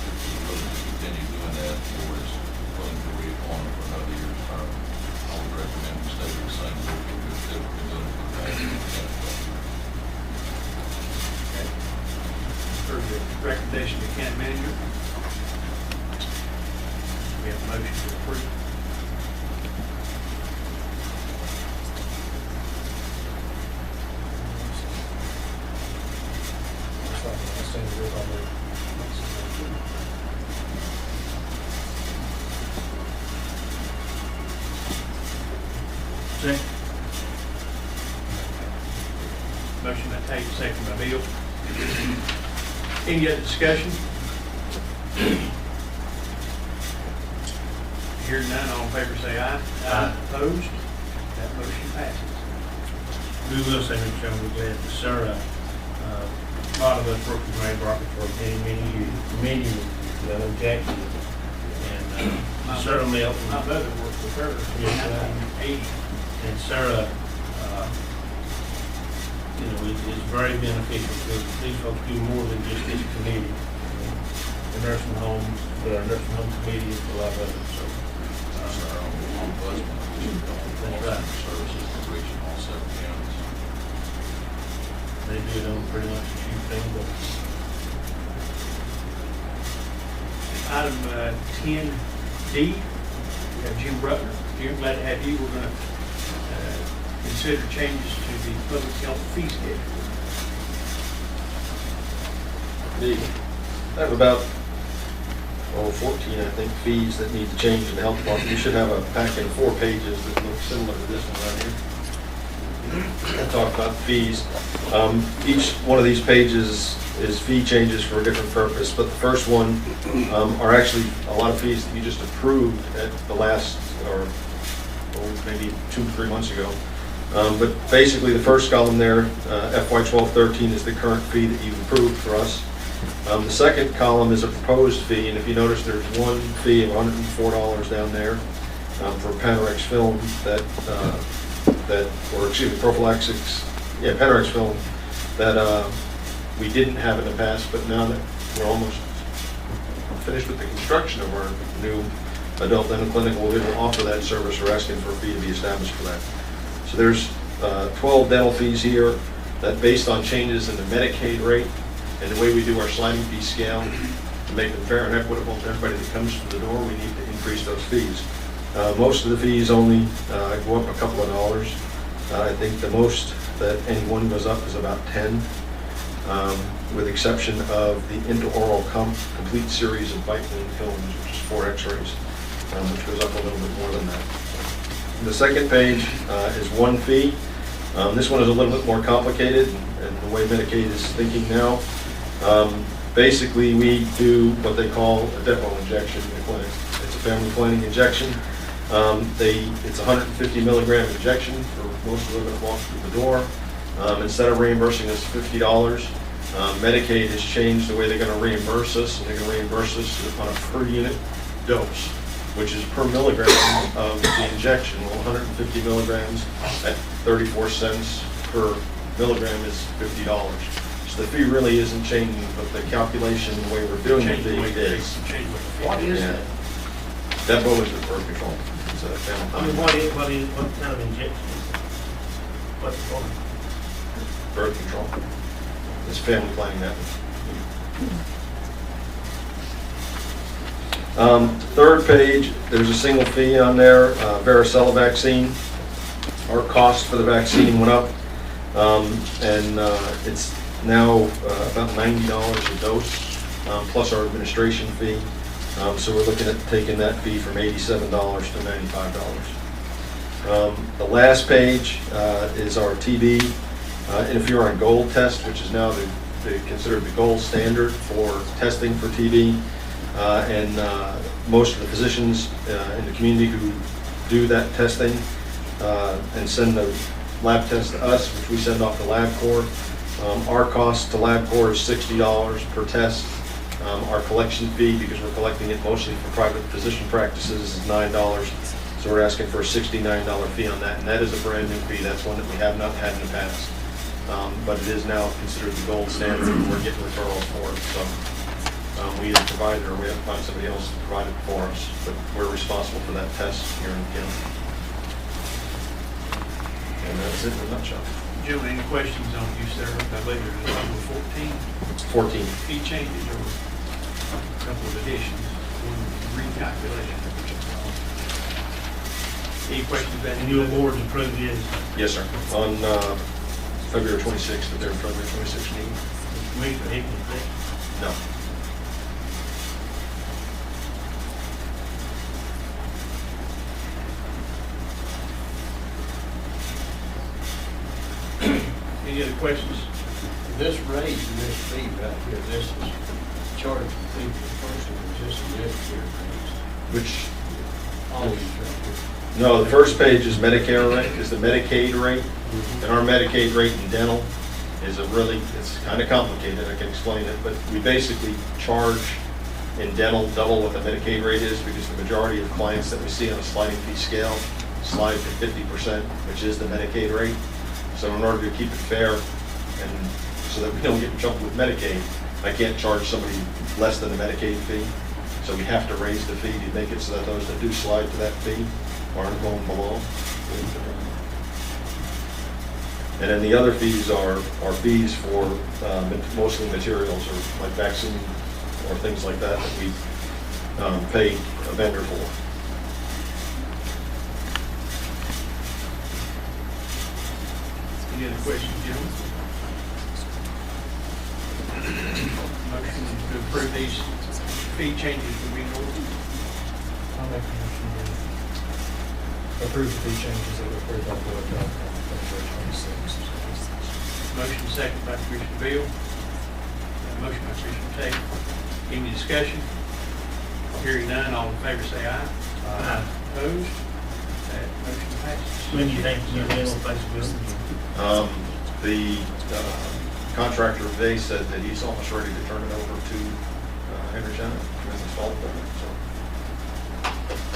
willing to continue doing that, or is willing to reappoint for another year's term. I would recommend we stay with the same group we've been doing it for the past 10 years. For the recommendation to county manager. We have a motion to approve. Second. Motion by Tate, second by Bill. Any other discussion? Hearing none, all in favor say aye. Aye. Opposed? That motion passes. We will say, Mr. Chairman, we're glad that Sarah, a lot of us work with Mary Barker for many years, I know Jackie, and Sarah Melton. My mother worked with her in Yes, 1980. And Sarah, is very beneficial because these folks do more than just this committee. The nursing homes, our nursing home committee, is a lot of others, so. That's our own ombudsman, which is That's right. services to reach all 7 counties. They do it on pretty much a few things, but Item 10D, we have Jim Rutler. Jim, glad to have you. We're going to consider changes to the public health fee schedule. I have about 14, I think, fees that need to change in the health department. You should have a packet of 4 pages that look similar to this one right here. I'll talk about fees. Each one of these pages is fee changes for a different purpose, but the first one are actually a lot of fees that you just approved at the last, or maybe 2-3 months ago. But basically, the first column there, FY 12-13, is the current fee that you've approved for us. The second column is a proposed fee, and if you notice, there's one fee of $104 down there for Panorex film prophylaxis, Panorex film that we didn't have in the past, but now that we're almost finished with the construction of our new adult dental clinic, we'll be able to offer that service. We're asking for a fee to be established for that. So there's 12 dental fees here that, based on changes in the Medicaid rate and the way we do our sliding fee scale, to make them fair and equitable to everybody that comes through the door, we need to increase those fees. Most of the fees only go up a couple of dollars. I think the most that any one goes up is about 10, with exception of the intraoral complete series of Vicodin films, which is 4 x-rays, which goes up a little bit more than that. The second page is one fee. This one is a little bit more complicated, and the way Medicaid is thinking now. Basically, we do what they call a depot injection in the clinic. It's a family planning injection. It's a 150 milligram injection for most of them that walk through the door. Instead of reimbursing us $50, Medicaid has changed the way they're going to reimburse us, and they're going to reimburse us on a per unit dose, which is per milligram of the injection. Well, 150 milligrams at 34 cents per milligram is $50. So the fee really isn't changing, but the calculation, the way we're doing the fee is. What is that? Depot is the birth control. it's a family I mean, planning, what kind of injection is it? What's it for? birth control. It's family planning that. Third page, there's a single fee on there, varicella vaccine. Our cost for the vaccine went up, and it's now about $90 a dose, plus our administration fee. So we're looking at taking that fee from $87 to $95. The last page is our TB interferon gold test, which is now considered the gold standard for testing for TB. And most of the physicians in the community who do that testing and send the lab test to us, which we send off to LabCorp. Our cost to LabCorp is $60 per test. Our collection fee, because we're collecting it mostly for private physician practices, is $9. So we're asking for a $69 fee on that, and that is a brand new fee. That's one that we have not had in the past. But it is now considered the gold standard, and we're getting referrals for it. So we either provide it or we have to find somebody else to provide it for us. But we're responsible for that test here in the county. And that's it in a nutshell. Joe, any questions on use there? I believe there's number 14. 14. Fee changes or a couple of additions, one recalculation. Any questions about And any your of board's approved this? Yes, sir. On February 26th, at their February 26th meeting. Commissioner Hickman, correct? No. Any other questions? This rate and this fee right here, this is charged for fee for the person, is this a Medicare rate? Which, All these right here. no, the first page is Medicare rate, is the Medicaid rate. And our Medicaid rate in dental is it's kind of complicated, I can explain it, but we basically charge in dental double what the Medicaid rate is, because the majority of clients that we see on a sliding fee scale slide to 50%, which is the Medicaid rate. So in order to keep it fair, and so that we don't get in trouble with Medicaid, I can't charge somebody less than the Medicaid fee. So we have to raise the fee to make it so that those that do slide to that fee aren't going below. And then the other fees are fees for mostly materials or like vaccine or things like that that we pay a vendor for. Any other questions, gentlemen? Motion to approve these fee changes will be in order. I'll make a motion to approve the fee changes that were approved by the board on February 26th. Motion second by Commissioner Bill. Motion by Commissioner Taylor. Any discussion? Hearing none, all in favor say aye. Aye. Opposed? That motion passes. When do you think you'll be able to place a building? The contractor today said that he's almost ready to turn it over to Henry Shannon to install the building, so.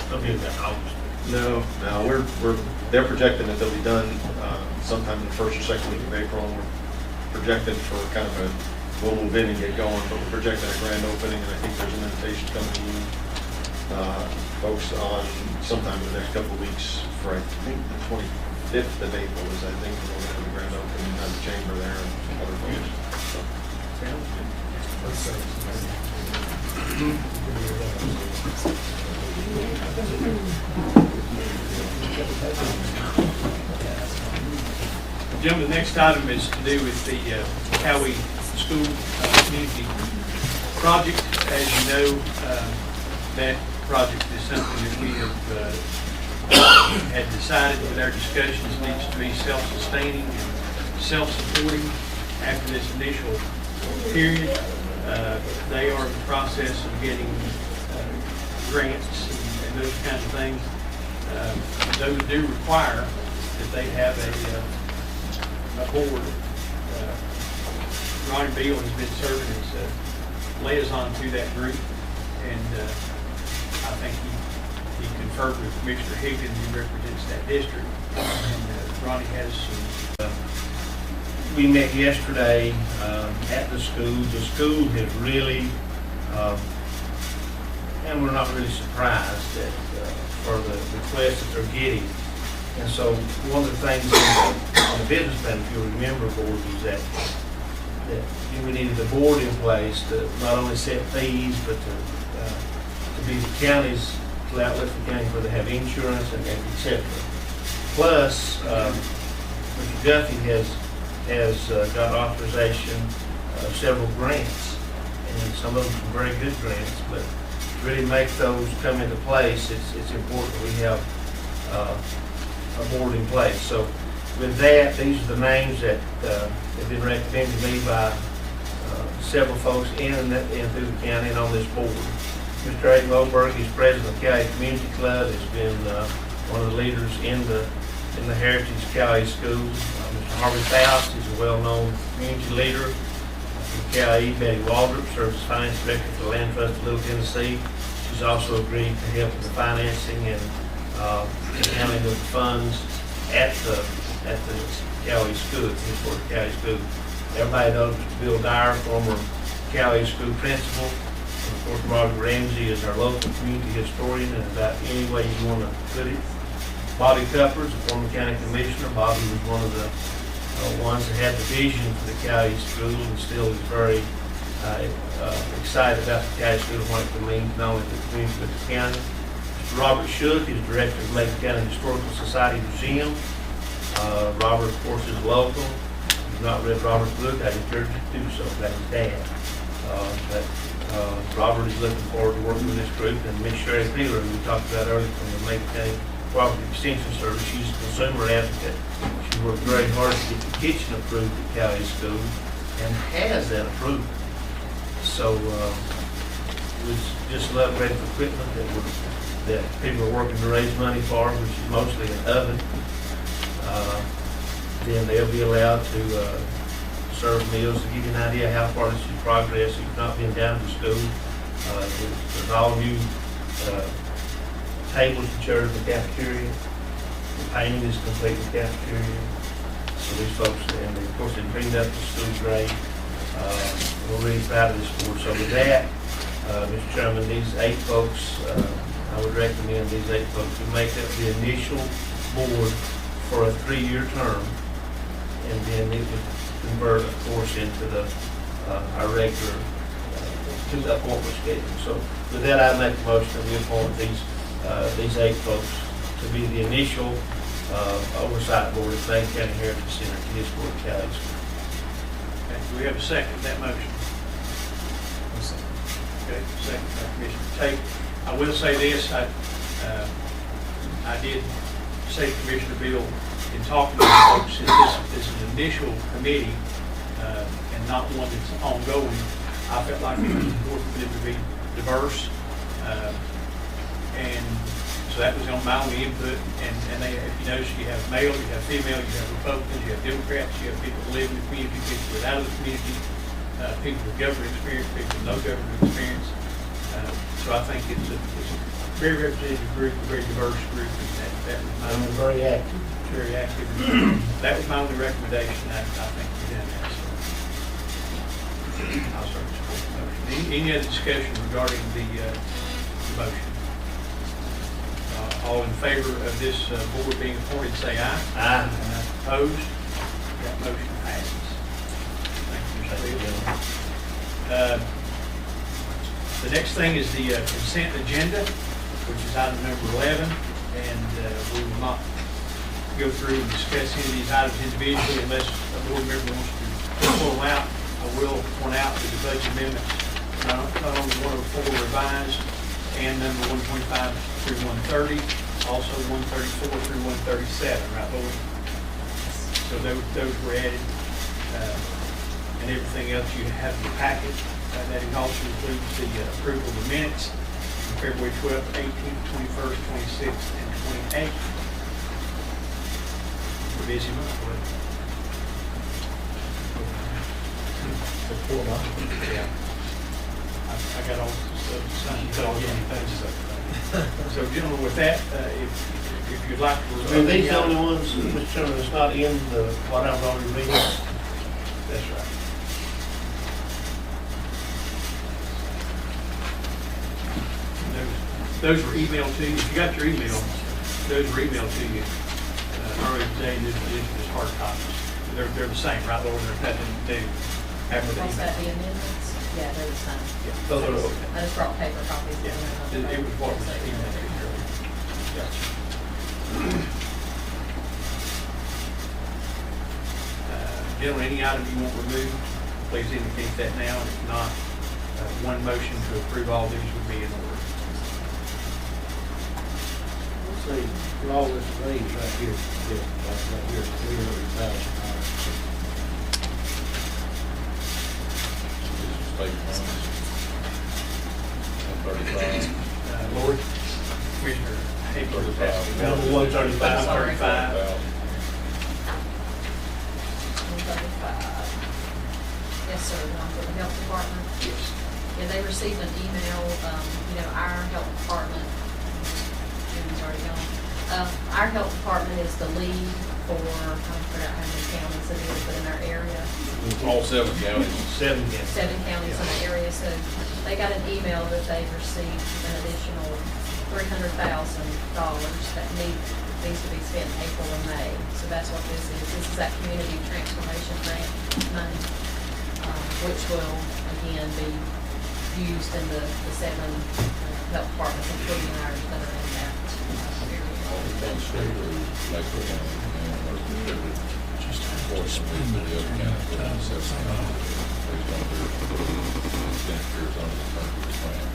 It'll be about August. No, they're projecting that they'll be done sometime in the first or second week of April. We're projecting for kind of we'll move in and get going, but we're projecting a grand opening, and I think there's an invitation coming to you folks on sometime in the next couple of weeks for, I think, the 25th of April is, I think, we're going to have the grand opening at the chamber there and other folks. So, Gentlemen, the next item is to do with the Cowie School Community Project. As you know, that project is something that we have had decided with our discussions needs to be self-sustaining and self-supporting after this initial period. They are in the process of getting grants and those kinds of things. Those do require that they have a board. Ronnie Beal has been serving as liaison to that group, and I think he conferred with Commissioner Higgins, who represents that district, and Ronnie has some. We met yesterday at the school. The school has really, and and we're not really surprised that, for the requests that they're getting. And so one of the things in the business plan, if you remember, board, is that we needed the board in place to not only set fees, but to be the counties, to outlet the county where they have insurance and et cetera. Plus, Mr. Duffy has got authorization of several grants, and some of them some very good grants, but to really make those come into place, it's important we have a board in place. So with that, these are the names that have been recommended to me by several folks in and through the county and on this board. Mr. Aiden Loberg, he's president of Cali Community Club, has been one of the leaders in the Heritage Cali Schools. Mr. Harvey Faust is a well-known community leader. From Cali, Betty Waldrop serves as finance director for the Land Trust of Little Tennessee. She's also agreed to help with the financing and handling of the funds at the Cali School, for the Cali School. Everybody knows Bill Dyer, former Cali School principal. And of course, Roger Ramsey is our local community historian, and about any way you want to put it. Bobby Cuppers, a former county commissioner. Bobby was one of the ones that had the vision for the Cali School and still is very excited about the Cali School and what it can mean not only to the community but the county. Mr. Robert Shook is director of Macon County Historical Society Museum. Robert, of course, is local. If you've not read Robert's book, I encourage you to do so. That's his dad. But Robert is looking forward to working with this group. And Ms. Sherry Peeler, who we talked about earlier from the Macon County Cooperative Extension Service, she's a consumer advocate. She worked very hard to get the kitchen approved at Cali School and has that approval. So it was just an upgrade of equipment that people are working to raise money for, which is mostly an oven. Then they'll be allowed to serve meals. To give you an idea how far this is progress, if you've not been down to school, there's all new tables and chairs in the cafeteria. The painting is complete in the cafeteria. So these folks, and of course, they cleaned up the school grade. We're really proud of this board. So with that, Mr. Chairman, these 8 folks, I would recommend these 8 folks to make up the initial board for a 3-year term, and then it would convert, of course, into our regular appointment schedule. So with that, I make a motion that we appoint these 8 folks to be the initial oversight board at Macon County Heritage Center to this board of Cali School. Okay, do we have a second to that motion? Okay, second by Commissioner Tate. I will say this, I did say to Commissioner Bill in talking to folks, that this is an initial committee and not one that's ongoing. I felt like it was important for them to be diverse. And so that was on my only input. And they, if you notice, you have male, you have female, you have Republicans, you have Democrats, you have people that live in the community, people that are out of the community, people with government experience, people with no government experience. So I think it's a very representative group, a very diverse group, and that was my only, Very active. very active. That was my only recommendation. I think we did that. So I'll start support the motion. Any other discussion regarding the motion? All in favor of this board being appointed, say aye. Aye. Opposed? That motion passes. Thank you, Mr. Bill. The next thing is the consent agenda, which is item number 11, and we will not go through and discuss any of these items individually unless a board member wants to pull them out. I will point out that the budget amendments, not only 104 revised and number 125 through 130, also 134 through 137, right, Lord? So those were added, and everything else you have in the packet. That also includes the approval of the minutes from February 12th, 18th, 21st, 26th, and 28th. We're busy month, wasn't it? Yeah. I got all the stuff signed. You don't get anything. So gentlemen, with that, if you'd like to. Are these the only ones, Mr. Chairman, that's not in the, what I've already read? That's right. Those Those were emailed to you. If you got your email, those were emailed to you earlier today. This is hard copies. They're the same, right, Laura? There's nothing to do after the Was that the email. amendments? Yeah, they're the same. Yeah, those are okay. I just brought paper copies. Yeah, it was what was emailed to you earlier. Gotcha. Gentlemen, any item you want removed, please indicate that now. If not, one motion to approve all these would be in order. Let's see, for all this raise right here, yeah, right here, $300,000. State funds. 135. Lord, Commissioner Haber was asking. 135. 135. 135. Yes, sir, one for the health department. Yes. Yeah, they received an email, our health department, Jimmy's already gone. Our health department is the lead for, I forgot how many counties it is, but in our area, All 7 counties. 7 again. 7 counties in the area, so they got an email that they received an additional $300,000 that needs to be spent in April and May. So that's what this is. This is that community transformation grant money, which will, again, be used in the 7 health departments, including ours, that are in that area. All the funds straight to Macon County and are distributed proportionally to the other counties within the 7 counties. Based on their expenditures under the terms of the plan.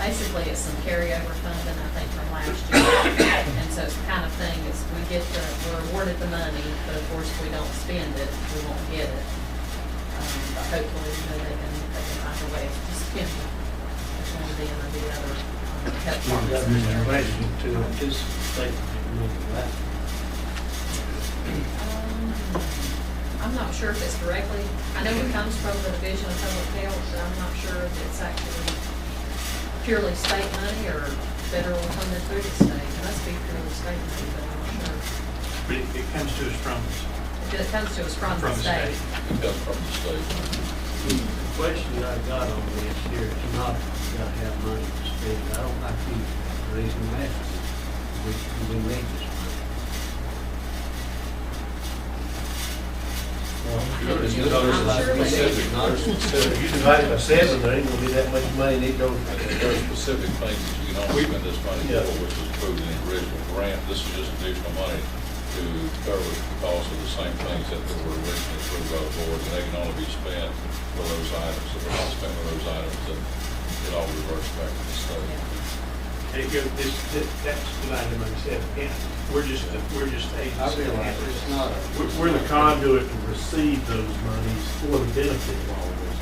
Basically, it's some carryover funding, I think, from last year. And so it's the kind of thing is we're awarded the money, but of course, if we don't spend it, we won't get it. But hopefully, they can find a way to spend it. That's one of the other health departments. Question to anticipate that. I'm not sure if it's directly, I know it comes from the Division of Public Health, but I'm not sure if it's actually purely state money or federal funded through the state. It must be purely state money, but I'm not sure. But it comes to us from, It comes to us from the state. It comes from the state. The question I got on this here is not got to have money to spend. I don't like the reason that we need this money. Sure, it's You not know, I'm sure we specific, do. not specific. If you divide it by 7, there ain't gonna be that much money that goes. There are specific things that you can only spend this money Yeah. for, which was approved in the original grant. This is just additional money to cover the cost of the same things that were originally approved by the board, and they can only be spent for those items. If they're not spent for those items, then it all reverts back to the state. and it goes, that's divided among 7 counties. We're just agency. I realize it's not a. We're the conduit to receive those monies for the benefit of all of this.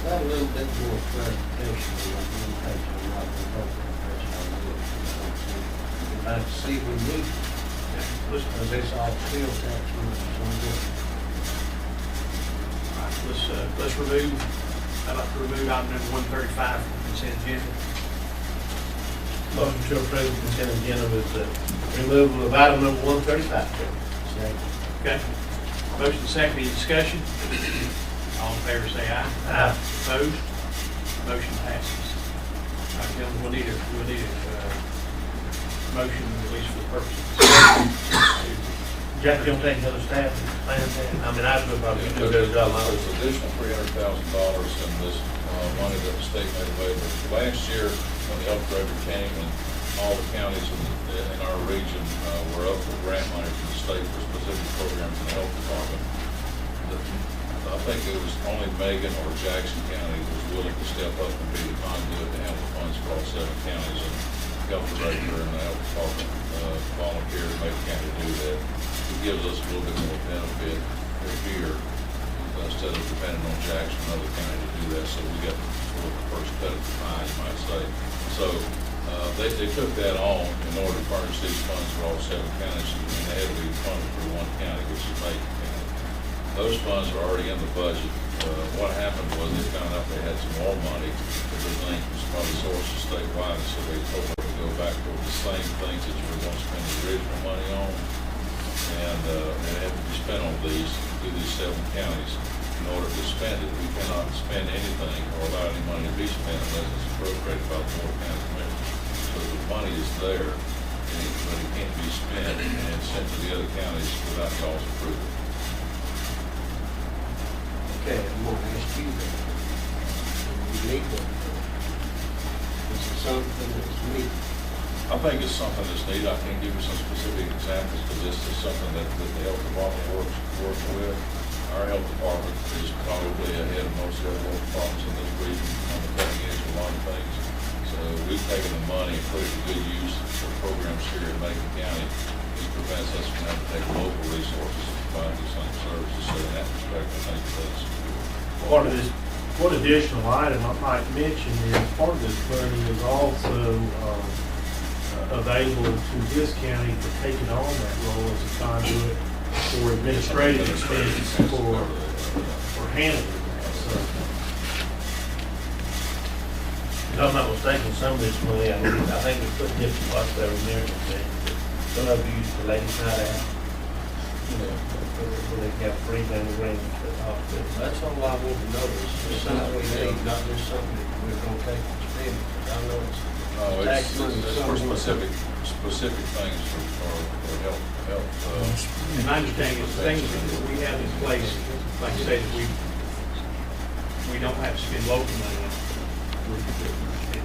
Got a little bit more clarification on that one page on what we're talking about. I'd like to see if we need, because it's all sales tax money, so I'm good. All right, let's remove, I'd like to remove item number 135 from the consent agenda. Motion to approve the consent agenda with the removal of item number 135. Okay? Motion second, any discussion? All in favor say aye. Aye. Opposed? Motion passes. All right, gentlemen, we'll need a motion, at least for the purpose of this. Jack, you gonna take another stab at plan that? I mean, I would probably do a better job. There's additional $300,000 in this money that the state made available. Last year, when the health director came and all the counties in our region were up for grant money from the state for specific programs in the health department. I think it was only Macon or Jackson County that was willing to step up and be the conduit to handle the funds for all 7 counties. And the health director and the health department volunteered to Macon County to do that. It gives us a little bit more benefit here instead of depending on Jackson and other counties to do that. So we got sort of the first cut of the pie, you might say. So they took that on in order to furnish these funds for all 7 counties, and they had to be funded for one county, which is Macon County. Those funds are already in the budget. What happened was they found out they had some more money that was linked to some other sources statewide, so they told them to go back to the same things that you were going to spend the original money on. and it had to be spent on these, through these 7 counties. In order to spend it, we cannot spend anything or allow any money to be spent unless it's appropriated by the Board of County Commissioners. So the money is there, but it can't be spent and sent to the other counties without y'all's approval. Okay, I'm gonna ask you that. You need one. Is it something that's needed? I think it's something that's needed. I can't give you some specific examples because this is something that the health department works with. Our health department is probably ahead of most other health departments in this region on the cutting edge of a lot of things. So we've taken the money and put it to good use for programs here in Macon County. This prevents us from having to take local resources to provide these same services. So in that respect, I think that's Part of this, one additional item I might mention is part of this money is also available to this county for taking on that role as a conduit for administrative expenses for handling that. So, If I'm not mistaken, some of this money, I think we put different spots there in there, some of you use the ladies' night out, you know, where they have free down the range for the hospital. That's all I want to know, is something we need, not just something that we're gonna take and spend, because I know it's tax money. it's for specific things for health. And my understanding is the things that we have in place, like you say, that we don't have to spend local money on, and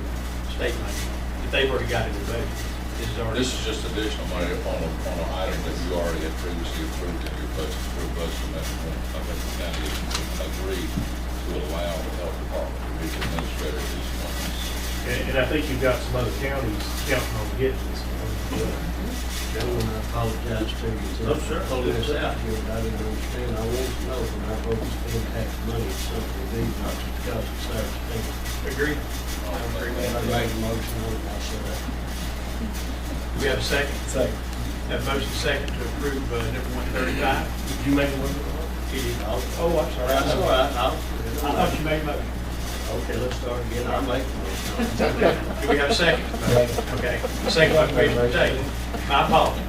state money, that they've already got in their budget. This is just additional money on an item that you already had previously approved in your budget, for budget amendment. I think the county agreed to allow the health department to be the administrator of these funds. and I think you've got some other counties counting on getting this money. Gentlemen, I apologize to you. No, sir. Hold this out here, but I didn't understand. I want to know when I vote to spend tax money, it's something we need, not just because it's there to spend. Agree? I made a motion on it, I said that. Do we have a second? Second. Have motion second to approve number 135. Did you make a motion? Oh, I'm sorry. That's all right. I thought you made a motion. Okay, let's start again. I'll make the motion. Do we have a second? Okay. Second by Commissioner Taylor. My apologies.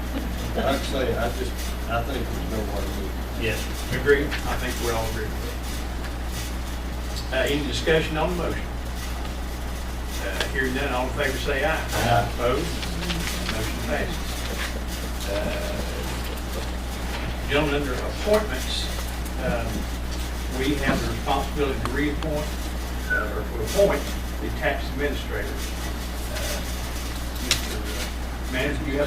Like I say, I think there's no way we. Yes. Agree? I think we all agree with that. Any discussion on the motion? Hearing none, all in favor say aye. Aye. Opposed? Motion passes. Gentlemen, under appointments, we have the responsibility to reappoint or to appoint the tax administrator. Mr. Manager, do you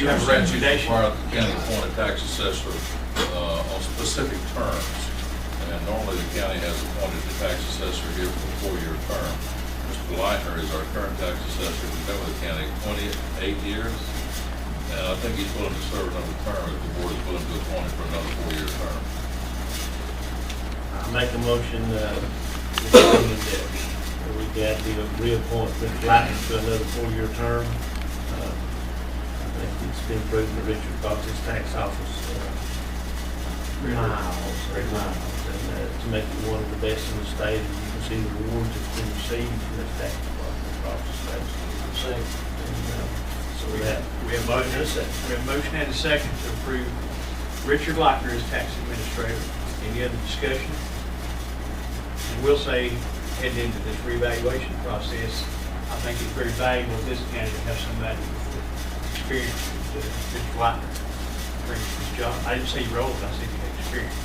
have a recommendation? Require the county appoint a tax assessor on specific terms. And normally the county has appointed the tax assessor here for a 4-year term. Mr. Leitner is our current tax assessor. He's been with the county 28 years. And I think he's willing to serve another term if the board is willing to appoint him for another 4-year term. I make a motion, that we got the reappointment Lightning to another 4-year term. I think it's been proven that Richard Fox, his tax office, very miles, and to make it one of the best in the state. And you can see the awards that's been received from the tax department across the state. So we have motion and a second. We have a motion and a second to approve Richard Lochner as tax administrator. Any other discussion? And we'll say, heading into this reevaluation process, I think it's very valuable in this county to have somebody with experience with Richard Lochner brings this job. I didn't say roles, I said you had experience.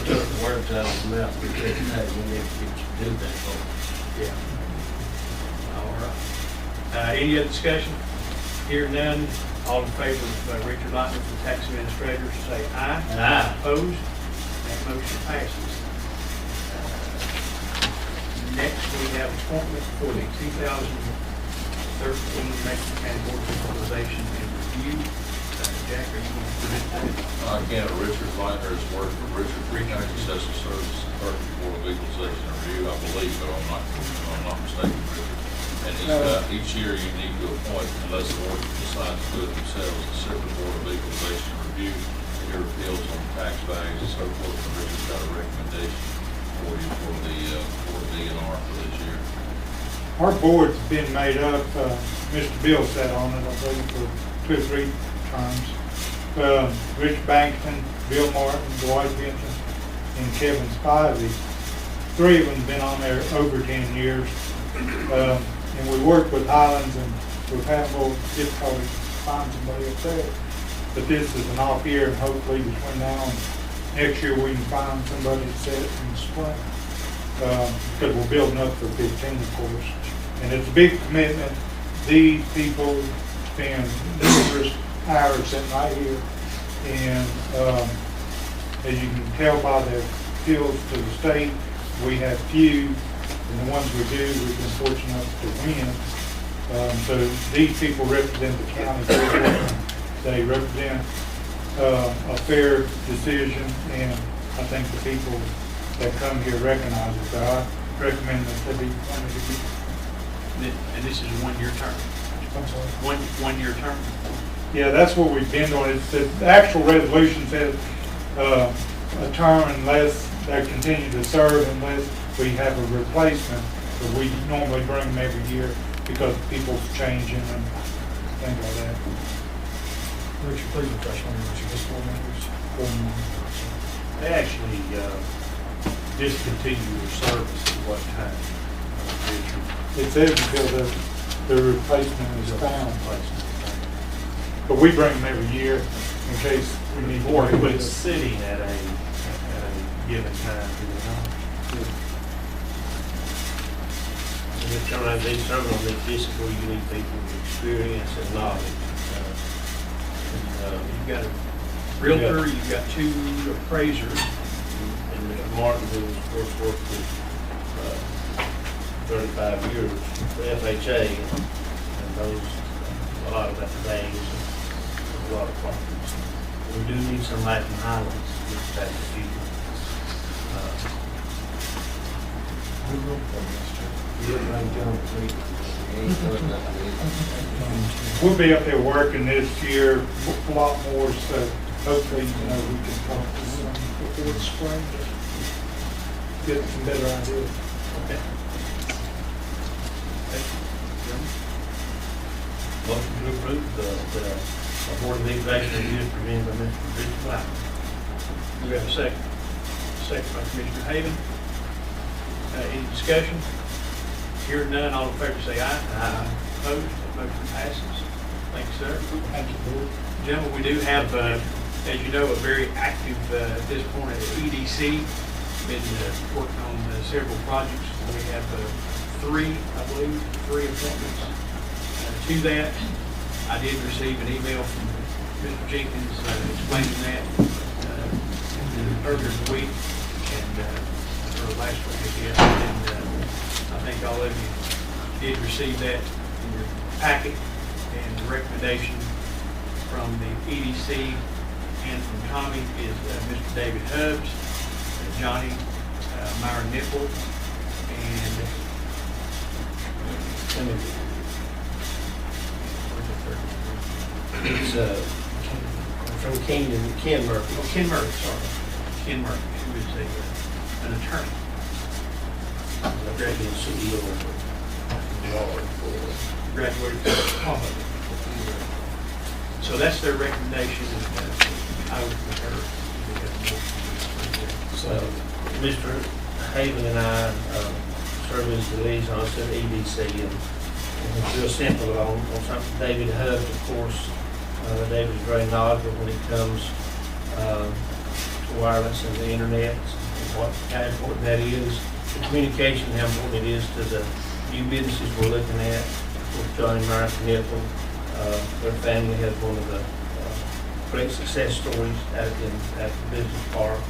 Took the words out of his mouth, we said, hey, we need to do that. Yeah. All right. Any other discussion? Here none. All in favor of Richard Lochner for tax administrator, say aye. Aye. Opposed? That motion passes. Next, we have appointment for the 2013 Macon County Board of Equalization and Review. Jack, are you going to present that? Again, Richard Leitner has worked for Richard County Assessor Services, Board of Equalization and Review, I believe, but I'm not mistaken, Richard. And he's got, each year you need to appoint, unless the board decides to do it themselves, a separate Board of Equalization and Review, hear appeals on tax values and so forth, and Richard's got a recommendation for you for the DNR for this year. Our board's been made up, Mr. Bill sat on it, I believe, for 2 or 3 terms. Rich Bankston, Bill Martin, Dwight Benson, and Kevin Spivey. 3 of them have been on there over 10 years. And we work with Highlands, and we've had a little difficulty to find somebody up there. But this is an off year, and hopefully between now and next year we can find somebody to set it in the spring. Because we're building up for 15, of course. And it's a big commitment. These people spend numerous hours sitting right here. And as you can tell by the appeals to the state, we have few, and the ones we do, we've been fortunate enough to win. So these people represent the county. They represent a fair decision, and I think the people that come here recognize it. So I recommend that they be funded again. And this is a one-year term? I'm sorry? One-year term? Yeah, that's what we've been doing. It's the actual resolution says a term unless they continue to serve, unless we have a replacement. But we normally bring them every year because people's changing and things like that. Richard, please refresh my memory. Just 4 members. 4 months. They actually discontinue their service at what time? It says until the replacement is found. But we bring them every year in case we need more. But it's sitting at a given time, you know? And it's going to be something on this discipline, you need people with experience and knowledge. You've got a realtor, you've got 2 appraisers. And Mr. Martin, who of course worked with 35 years for FHA, and knows a lot about the banks and a lot of properties. We do need somebody from Highlands to get back to people. We'll be up there working this year a lot more, so hopefully, we can talk to them before the spring, get some better ideas. Okay. Motion to approve the Board of Evaluation Review is presented by Mr. Richard Black. Do we have a second? Second by Commissioner Haven. Any discussion? Hearing none, all in favor say aye. Aye. Opposed? Motion passes. Thank you, sir. Thank you, Board. Gentlemen, we do have, as you know, a very active, at this point, EDC. Been working on several projects. We have 3, I believe, 3 appointments. To that, I did receive an email from Mr. Jenkins explaining that earlier in the week, and or last week, I guess. And I think all of you did receive that in your packet, and the recommendation from the EDC and from Tommy is Mr. David Hubbs, Johnny Meyer Nipple, and It's from Ken Murphy. oh, Ken Murphy, sorry. Ken Murphy, who is an attorney. Graduate CEO Graduated from Harvard. So that's their recommendation. I would prefer. So, Mr. Haven and I serve as the liaisons to the EDC, and it's real simple on something. David Hubbs, of course, David is very knowledgeable when it comes to wireless and the internet, and how important that is, the communication, how important it is to the new businesses we're looking at. With Johnny Meyer Nipple, their family has one of the great success stories at the business park.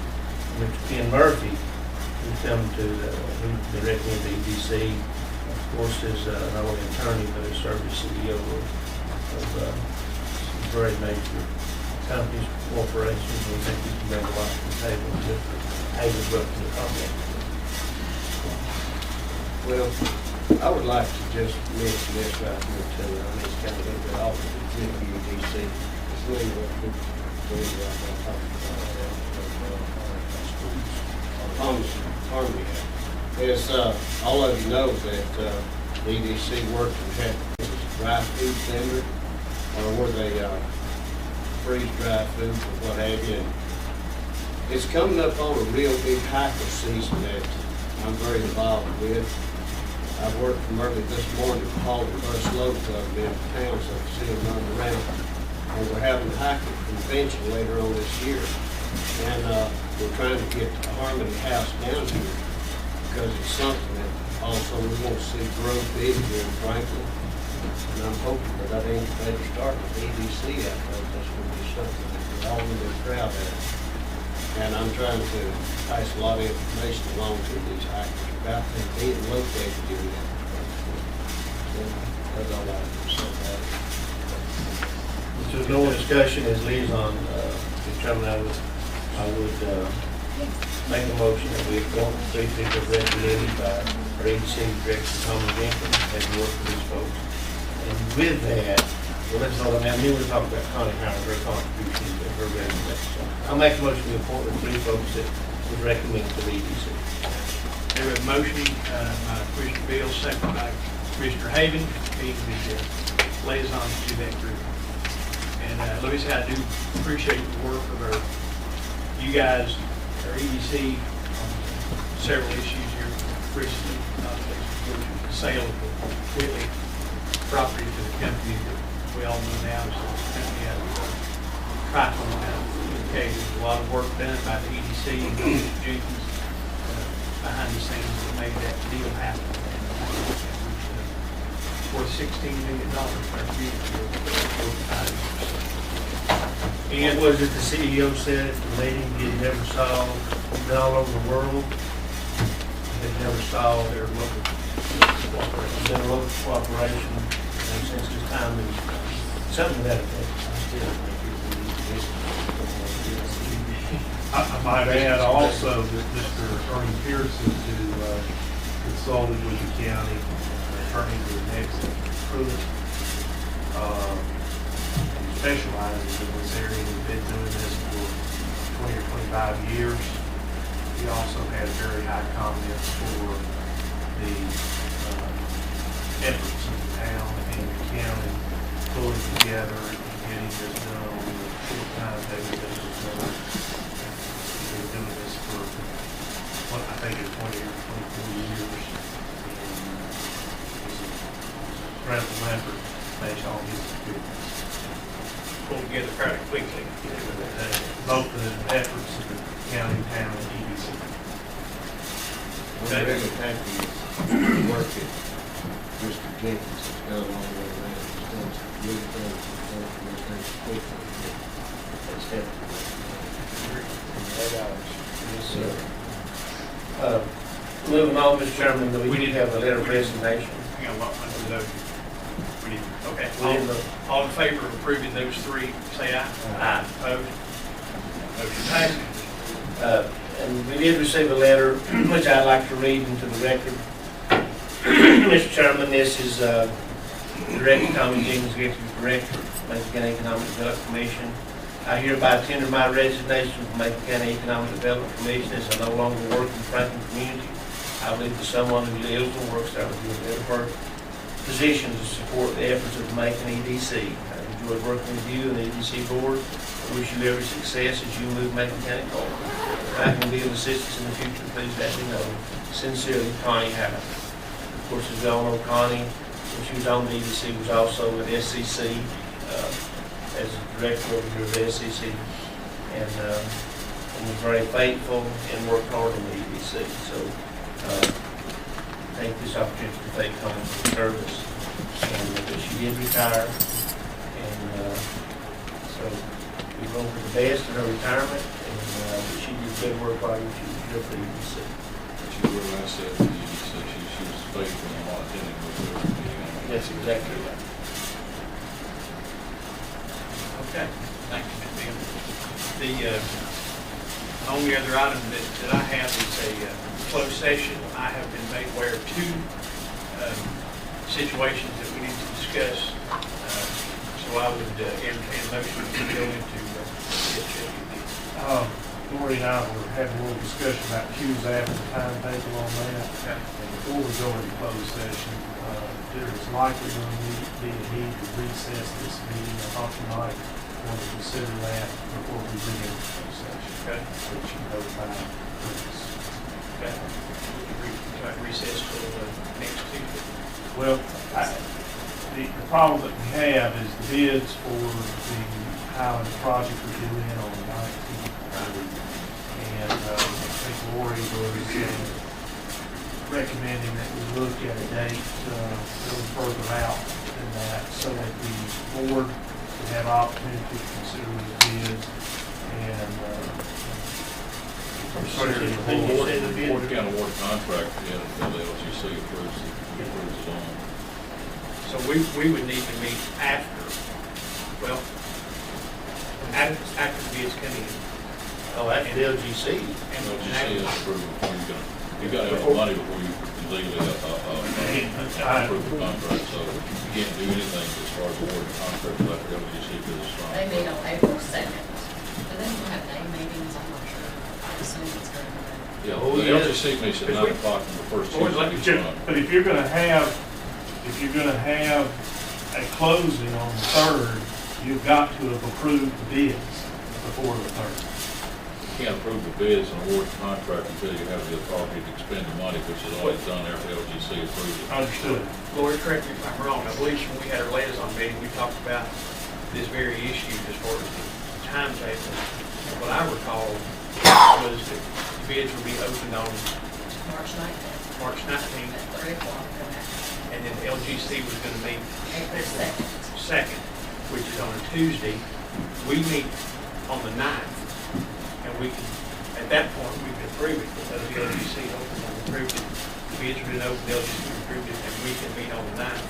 Mr. Ken Murphy, who's come to, who's directly in the EDC, of course, is not only an attorney, but has served as CEO of some very major companies, corporations. We think he can bring a lot to the table. Mr. Haven's welcome to comment. Well, I would like to just mention this right here too. I mean, it's kind of a little bit off with the UDC. It's really what we're doing right now, talking about harmony. As all of you know that the EDC works and has right food standard, or where they freeze-dried food or what have you. And it's coming up on a real big hiker season that I'm very involved with. I worked from early this morning to haul the bus load truck into town, so I can see them running around. And we're having a hiking convention later on this year. And we're trying to get a Harmony House down here because it's something that also we want to see grow big here in Franklin. And I'm hoping that I think they can start with EDC out there. That's going to be something that we're all really proud of. And I'm trying to pass a lot of information along to these hikers about them being located in that. So that's all I have to say about it. If there's no more discussion, as liaison, Mr. Chairman, I would make a motion that we appoint three people recommended by our agency director, Tom Jenkins, as we work with these folks. And with that, well, let's know, now, then we'll talk about Connie Howard, her contribution to her recommendation. So I'll make a motion to appoint the three folks that was recommended to the EDC. There was a motion by Commissioner Bill, second by Commissioner Haven, being the liaison to that group. And let me say, I do appreciate the work of you guys, our EDC, on several issues here recently, not least the sale of the Whitley property to the company that we all know now is the company out of Franklin. Okay, there's a lot of work done by the EDC and Mr. Jenkins behind the scenes that made that deal happen. Worth $16 million per year. And was it the CEO said at the meeting he never saw, been all over the world, they never saw their local cooperation, and since his time, it was something that I might add also that Mr. Ernie Pearson, who consulted with the county attorney to the next improvement, specializes in this area. He's been doing this for 20 or 25 years. He also had very high comments for the efforts of the town and the county pulling together and getting this done on the short time that we did this done. We've been doing this for, what I think is 20 or 24 years. And it's a incredible effort based on his experience. Pull together fairly quickly. Both the efforts of the county, town, and EDC. I'm really happy to work at Mr. Jenkins. It's got a long way around. He's done some really good things quickly. That's Yes, sir. Moving on, Mr. Chairman, we did have a letter of resignation. Hang on, what one of those? We did, okay. We did the- All in favor of approving those three, say aye. Aye. Opposed? Motion passes. And we did receive a letter, which I'd like to read into the record. Mr. Chairman, this is Director Tommy Jenkins, Executive Director, Macon County Economic Development Commission. I hereby tender my resignation from Macon County Economic Development Commission as I no longer work in the Franklin community. I believe that someone who lives and works there will be a better person position to support the efforts of the Macon EDC. I've enjoyed working with you and the EDC board. I wish you every success as you move Macon County forward. If I can be of assistance in the future, please let me know. Sincerely, Connie Howard. Of course, as we all know, Connie, when she was on the EDC, was also with SCC as a director over here of the SCC, and was very faithful and worked hard on the EDC. So take this opportunity to thank Connie for her service. And she did retire, and so we hope for the best in her retirement, and she did good work while she was here for the EDC. She was, I said, she was faithful in what didn't go through. That's exactly right. Okay, thank you, Ms. Bill. The only other item that I have is a closed session. I have been made aware of two situations that we need to discuss. So I would entertain a motion to go into this. Lori and I were having a little discussion about Q's after the timetable on that. Okay. And before we go into closed session, there is likely going to be a need to recess this meeting. I thought you might want to consider that before we bring it to closed session. Okay. Which you notify us. Okay. Try to recess till next Tuesday. Well, the problem that we have is the bids for the Highland project are due in on the 19th. And I think Lori was recommending that we look at a date a little further out than that, so that the board would have opportunity to consider the bids and The board can award a contract until the LGC approves the loan. So we would need to meet after, well, after the bids come in. Oh, that's the LGC. LGC is approved before you got to have the money before you can legally approve the contract. So you can't do anything as far as awarding a contract without the LGC to the strong. They meet on April 2nd. Do they have day meetings? I'm not sure. I assume it's going to be. Yeah, Oh, the yeah. LGC meets at 9 o'clock on the first Boys like Tuesday to of each month. But if you're gonna have a closing on the 3rd, you've got to have approved the bids before the 3rd. You can't approve the bids and award the contract until you have the authority to expend the money, which is always done after LGC approves it. Understood. Lori, correct me if I'm wrong, I believe when we had our liaison meeting, we talked about this very issue as far as the timetable. What I recall was that the bids would be opened on March 19th March 19th, at 3 o'clock. and then LGC was going to meet April 2nd. 2nd, which is on a Tuesday. We meet on the 9th, and we can, at that point, we can approve it, because the LGC opened and approved it. The bids have been opened, the LGC approved it, and we can meet on the 9th,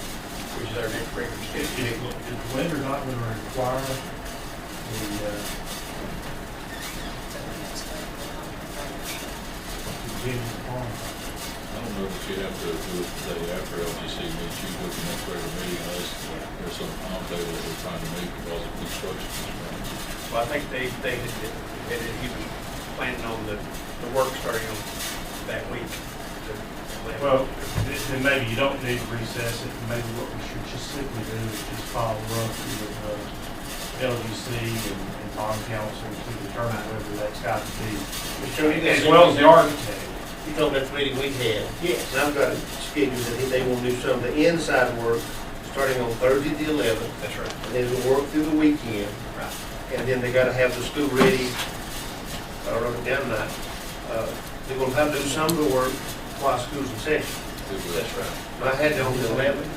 which is our next regular schedule. Is the lender not gonna require the, contingent upon? I don't know that you have to do it the day after LGC meets. You go to the next regular meeting unless there's some timetable that we're trying to meet because of construction. Well, I think they he was planning on the work starting on that week. Well, then maybe you don't need to recess it, and maybe what we should just simply do is just follow up with LGC and bond council to determine whether that's got to be, as well as the architect. You told me at the meeting we had. Yes. And I've got a schedule that they want to do some of the inside work starting on Thursday the 11th. That's right. And then we'll work through the weekend. Right. And then they gotta have the school ready, I wrote it down tonight. They're gonna have to do some of the work while school's in session. That's right. And I had it on the 11th.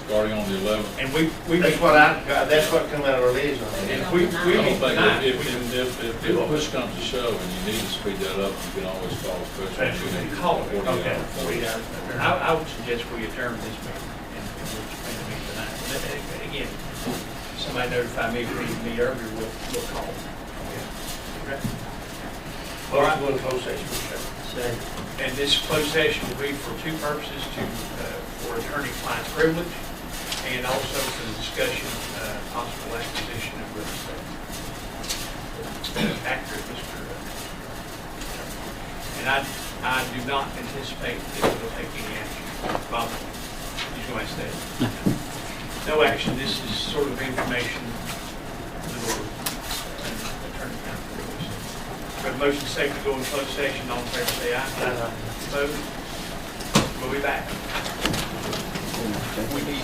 Starting on the 11th. And we That's what I got, that's what come out of our liaison. And we I don't meet think tonight. if push comes to shove and you need to speed that up, you can always call a special meeting. Call it, 48 okay. hours before. I would suggest we adjourn this meeting and we'll spend the meeting tonight. And again, somebody notify me if we need to meet earlier, we'll call. Okay. All right, we're going to close session. And this closed session will be for two purposes, for attorney-client privilege and also for the discussion, possible acquisition of real estate. Accurate, Mr. And I do not anticipate that we'll take any action. Bob, you going to stay? No action. This is sort of information for attorney-client privilege. We have a motion second to go in closed session. All in favor, say aye. Opposed? We'll be back. We need,